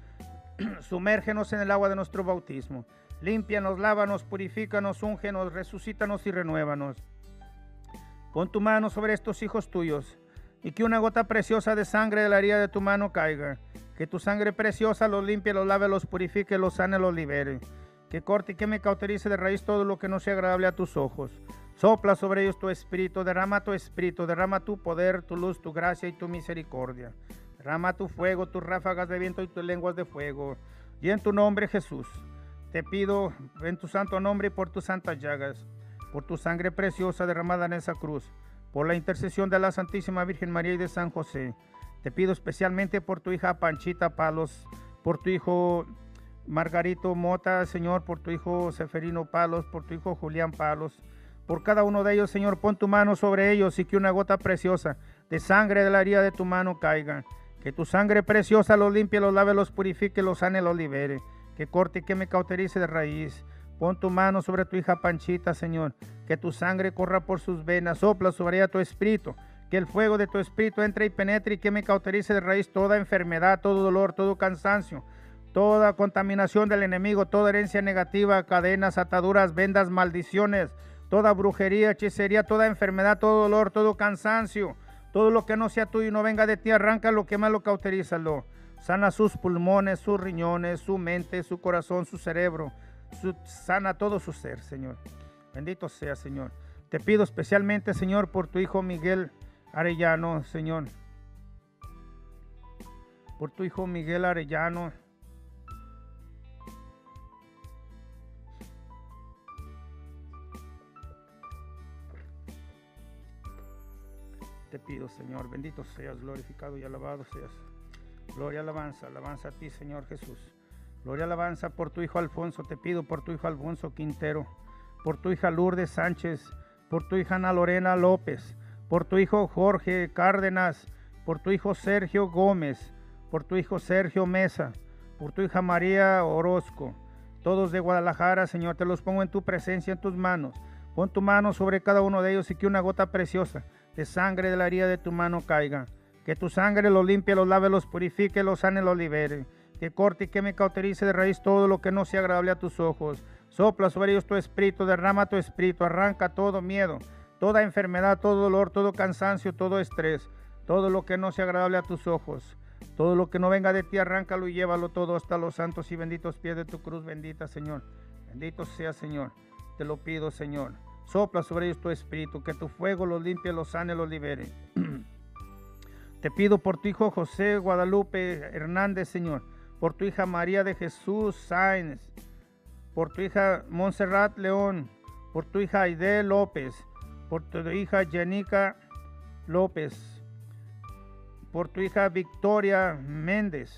Sumérgenos en el agua de nuestro bautismo. Límpianos, lávanos, purifícanos, úngenos, resucítanos y renuévanos. Pon tu mano sobre estos hijos tuyos, y que una gota preciosa de sangre de la herida de tu mano caiga. Que tu sangre preciosa los limpie, los lave, los purifique, los sane, los libere. Que corte y que me cauterice de raíz todo lo que no sea agradable a tus ojos. Sopla sobre ellos tu espíritu, derrama tu poder, tu luz, tu gracia y tu misericordia. Derrama tu fuego, tus ráfagas de viento y tus lenguas de fuego. Y en tu nombre, Jesús, te pido en tu santo nombre y por tus santas llagas, por tu sangre preciosa derramada en esa cruz, por la intercesión de la Santísima Virgen María y de San José, te pido especialmente por tu hija Panchita Palos, por tu hijo Margarito Mota, Señor, por tu hijo Seferino Palos, por tu hijo Julián Palos, por cada uno de ellos, Señor, pon tu mano sobre ellos y que una gota preciosa de sangre de la herida de tu mano caiga. Que tu sangre preciosa los limpie, los lave, los purifique, los sane, los libere. Que corte y que me cauterice de raíz. Pon tu mano sobre tu hija Panchita, Señor. Que tu sangre corra por sus venas. Sopla sobre ella tu espíritu. Que el fuego de tu espíritu entre y penetre y que me cauterice de raíz toda enfermedad, todo dolor, todo cansancio, toda contaminación del enemigo, toda herencia negativa, cadenas, ataduras, vendas, maldiciones, toda brujería, hechicería, toda enfermedad, todo dolor, todo cansancio, todo lo que no sea tuyo y no venga de ti, arráncalo, quémalo, cauterízalo. Sana sus pulmones, sus riñones, su mente, su corazón, su cerebro. Sana todo su ser, Señor. Bendito sea, Señor. Te pido especialmente, Señor, por tu hijo Miguel Arellano, Señor. Por tu hijo Miguel Arellano. Te pido, Señor, bendito seas, glorificado y alabado seas. Gloria, alabanza a ti, Señor Jesús. Gloria, alabanza por tu hijo Alfonso. Te pido por tu hijo Alfonso Quintero, por tu hija Lourdes Sánchez, por tu hija Ana Lorena López, por tu hijo Jorge Cárdenas, por tu hijo Sergio Gómez, por tu hijo Sergio Mesa, por tu hija María Orozco, todos de Guadalajara, Señor, te los pongo en tu presencia, en tus manos. Pon tu mano sobre cada uno de ellos y que una gota preciosa de sangre de la herida de tu mano caiga. Que tu sangre los limpie, los lave, los purifique, los sane, los libere. Que corte y que me cauterice de raíz todo lo que no sea agradable a tus ojos. Sopla sobre ellos tu espíritu, derrama tu espíritu, arranca todo miedo, toda enfermedad, todo dolor, todo cansancio, todo estrés, todo lo que no sea agradable a tus ojos. Todo lo que no venga de ti, arráncalo y llévalo todo hasta los santos y benditos pies de tu cruz bendita, Señor. Bendito sea, Señor. Te lo pido, Señor. Sopla sobre ellos tu espíritu, que tu fuego los limpie, los sane, los libere. Te pido por tu hijo José Guadalupe Hernández, Señor. Por tu hija María de Jesús Sáenz. Por tu hija Montserrat León. Por tu hija Aide López. Por tu hija Yanica López. Por tu hija Victoria Méndez.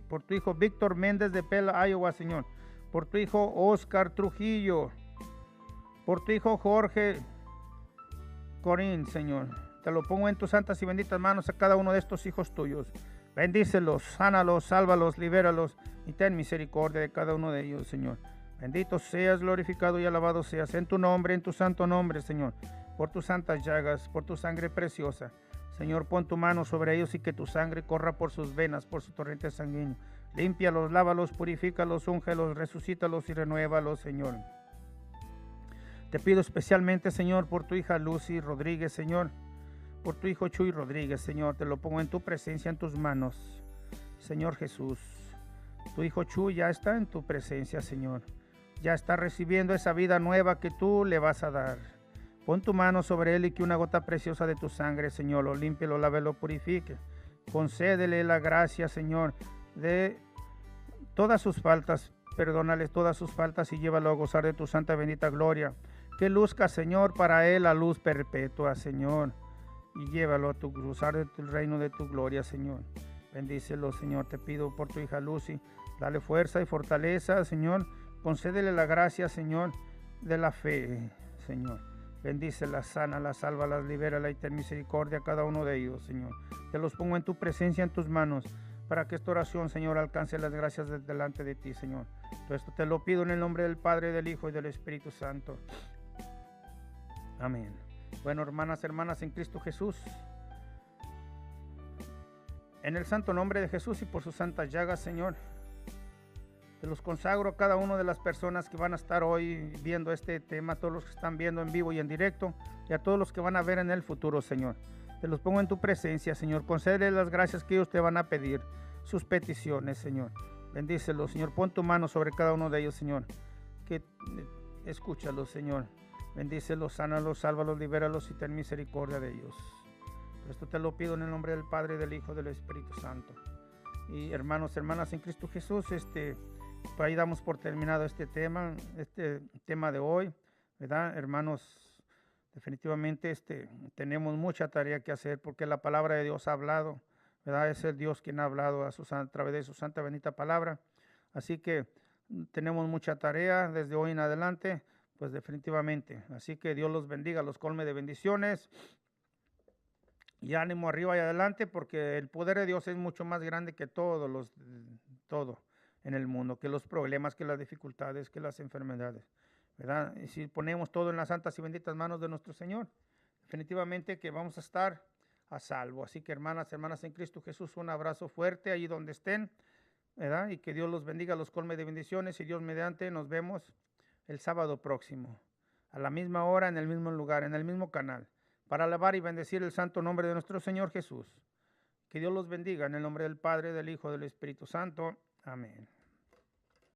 Por tu hijo Víctor Méndez de Pela, Iowa, Señor. Por tu hijo Oscar Trujillo. Por tu hijo Jorge Corín, Señor. Te lo pongo en tus santas y benditas manos a cada uno de estos hijos tuyos. Bendícelos, sánalos, sálvalos, libéralos y ten misericordia de cada uno de ellos, Señor. Bendito seas, glorificado y alabado seas en tu nombre, en tu santo nombre, Señor. Por tus santas llagas, por tu sangre preciosa. Señor, pon tu mano sobre ellos y que tu sangre corra por sus venas, por su torrente sanguíneo. Límpialos, lávalos, purifícalos, úngelos, resucítalos y renuévalos, Señor. Te pido especialmente, Señor, por tu hija Lucy Rodríguez, Señor, por tu hijo Chuy Rodríguez, Señor. Te lo pongo en tu presencia, en tus manos, Señor Jesús. Tu hijo Chuy ya está en tu presencia, Señor. Ya está recibiendo esa vida nueva que tú le vas a dar. Pon tu mano sobre él y que una gota preciosa de tu sangre, Señor, lo limpie, lo lave, lo purifique. Concédele la gracia, Señor, de todas sus faltas. Perdónale todas sus faltas y llévalo a gozar de tu santa bendita gloria. Que luzca, Señor, para él la luz perpetua, Señor. Y llévalo a gozar de tu reino, de tu gloria, Señor. Bendícelo, Señor. Te pido por tu hija Lucy. Dale fuerza y fortaleza, Señor. Concédele la gracia, Señor, de la fe, Señor. Bendícela, sánala, sálvala, libérala y ten misericordia a cada uno de ellos, Señor. Te los pongo en tu presencia, en tus manos, para que esta oración, Señor, alcance las gracias delante de ti, Señor. Todo esto te lo pido en el nombre del Padre, del Hijo y del Espíritu Santo. Amén. Bueno, hermanas en Cristo Jesús, en el santo nombre de Jesús y por sus santas llagas, Señor, te los consagro a cada una de las personas que van a estar hoy viendo este tema, a todos los que están viendo en vivo y en directo, y a todos los que van a ver en el futuro, Señor. Te los pongo en tu presencia, Señor. Concédeles las gracias que ellos te van a pedir, sus peticiones, Señor. Bendícelos, Señor. Pon tu mano sobre cada uno de ellos, Señor. Que escúchalos, Señor. Bendícelos, sánalos, sálvalos, libéralos y ten misericordia de ellos. Esto te lo pido en el nombre del Padre, del Hijo y del Espíritu Santo. Y hermanos, hermanas en Cristo Jesús, por ahí damos por terminado este tema de hoy, ¿verdad? Hermanos, definitivamente tenemos mucha tarea que hacer porque la palabra de Dios ha hablado, ¿verdad? Es el Dios quien ha hablado a través de su santa bendita palabra. Así que tenemos mucha tarea desde hoy en adelante, pues definitivamente. Así que Dios los bendiga, los colme de bendiciones. Y ánimo arriba y adelante, porque el poder de Dios es mucho más grande que todo en el mundo, que los problemas, que las dificultades, que las enfermedades, ¿verdad? Y si ponemos todo en las santas y benditas manos de nuestro Señor, definitivamente que vamos a estar a salvo. Así que hermanas en Cristo Jesús, un abrazo fuerte allí donde estén, ¿verdad? Y que Dios los bendiga, los colme de bendiciones, y Dios mediante nos vemos el sábado próximo, a la misma hora, en el mismo lugar, en el mismo canal, para alabar y bendecir el santo nombre de nuestro Señor Jesús. Que Dios los bendiga en el nombre del Padre, del Hijo y del Espíritu Santo. Amén.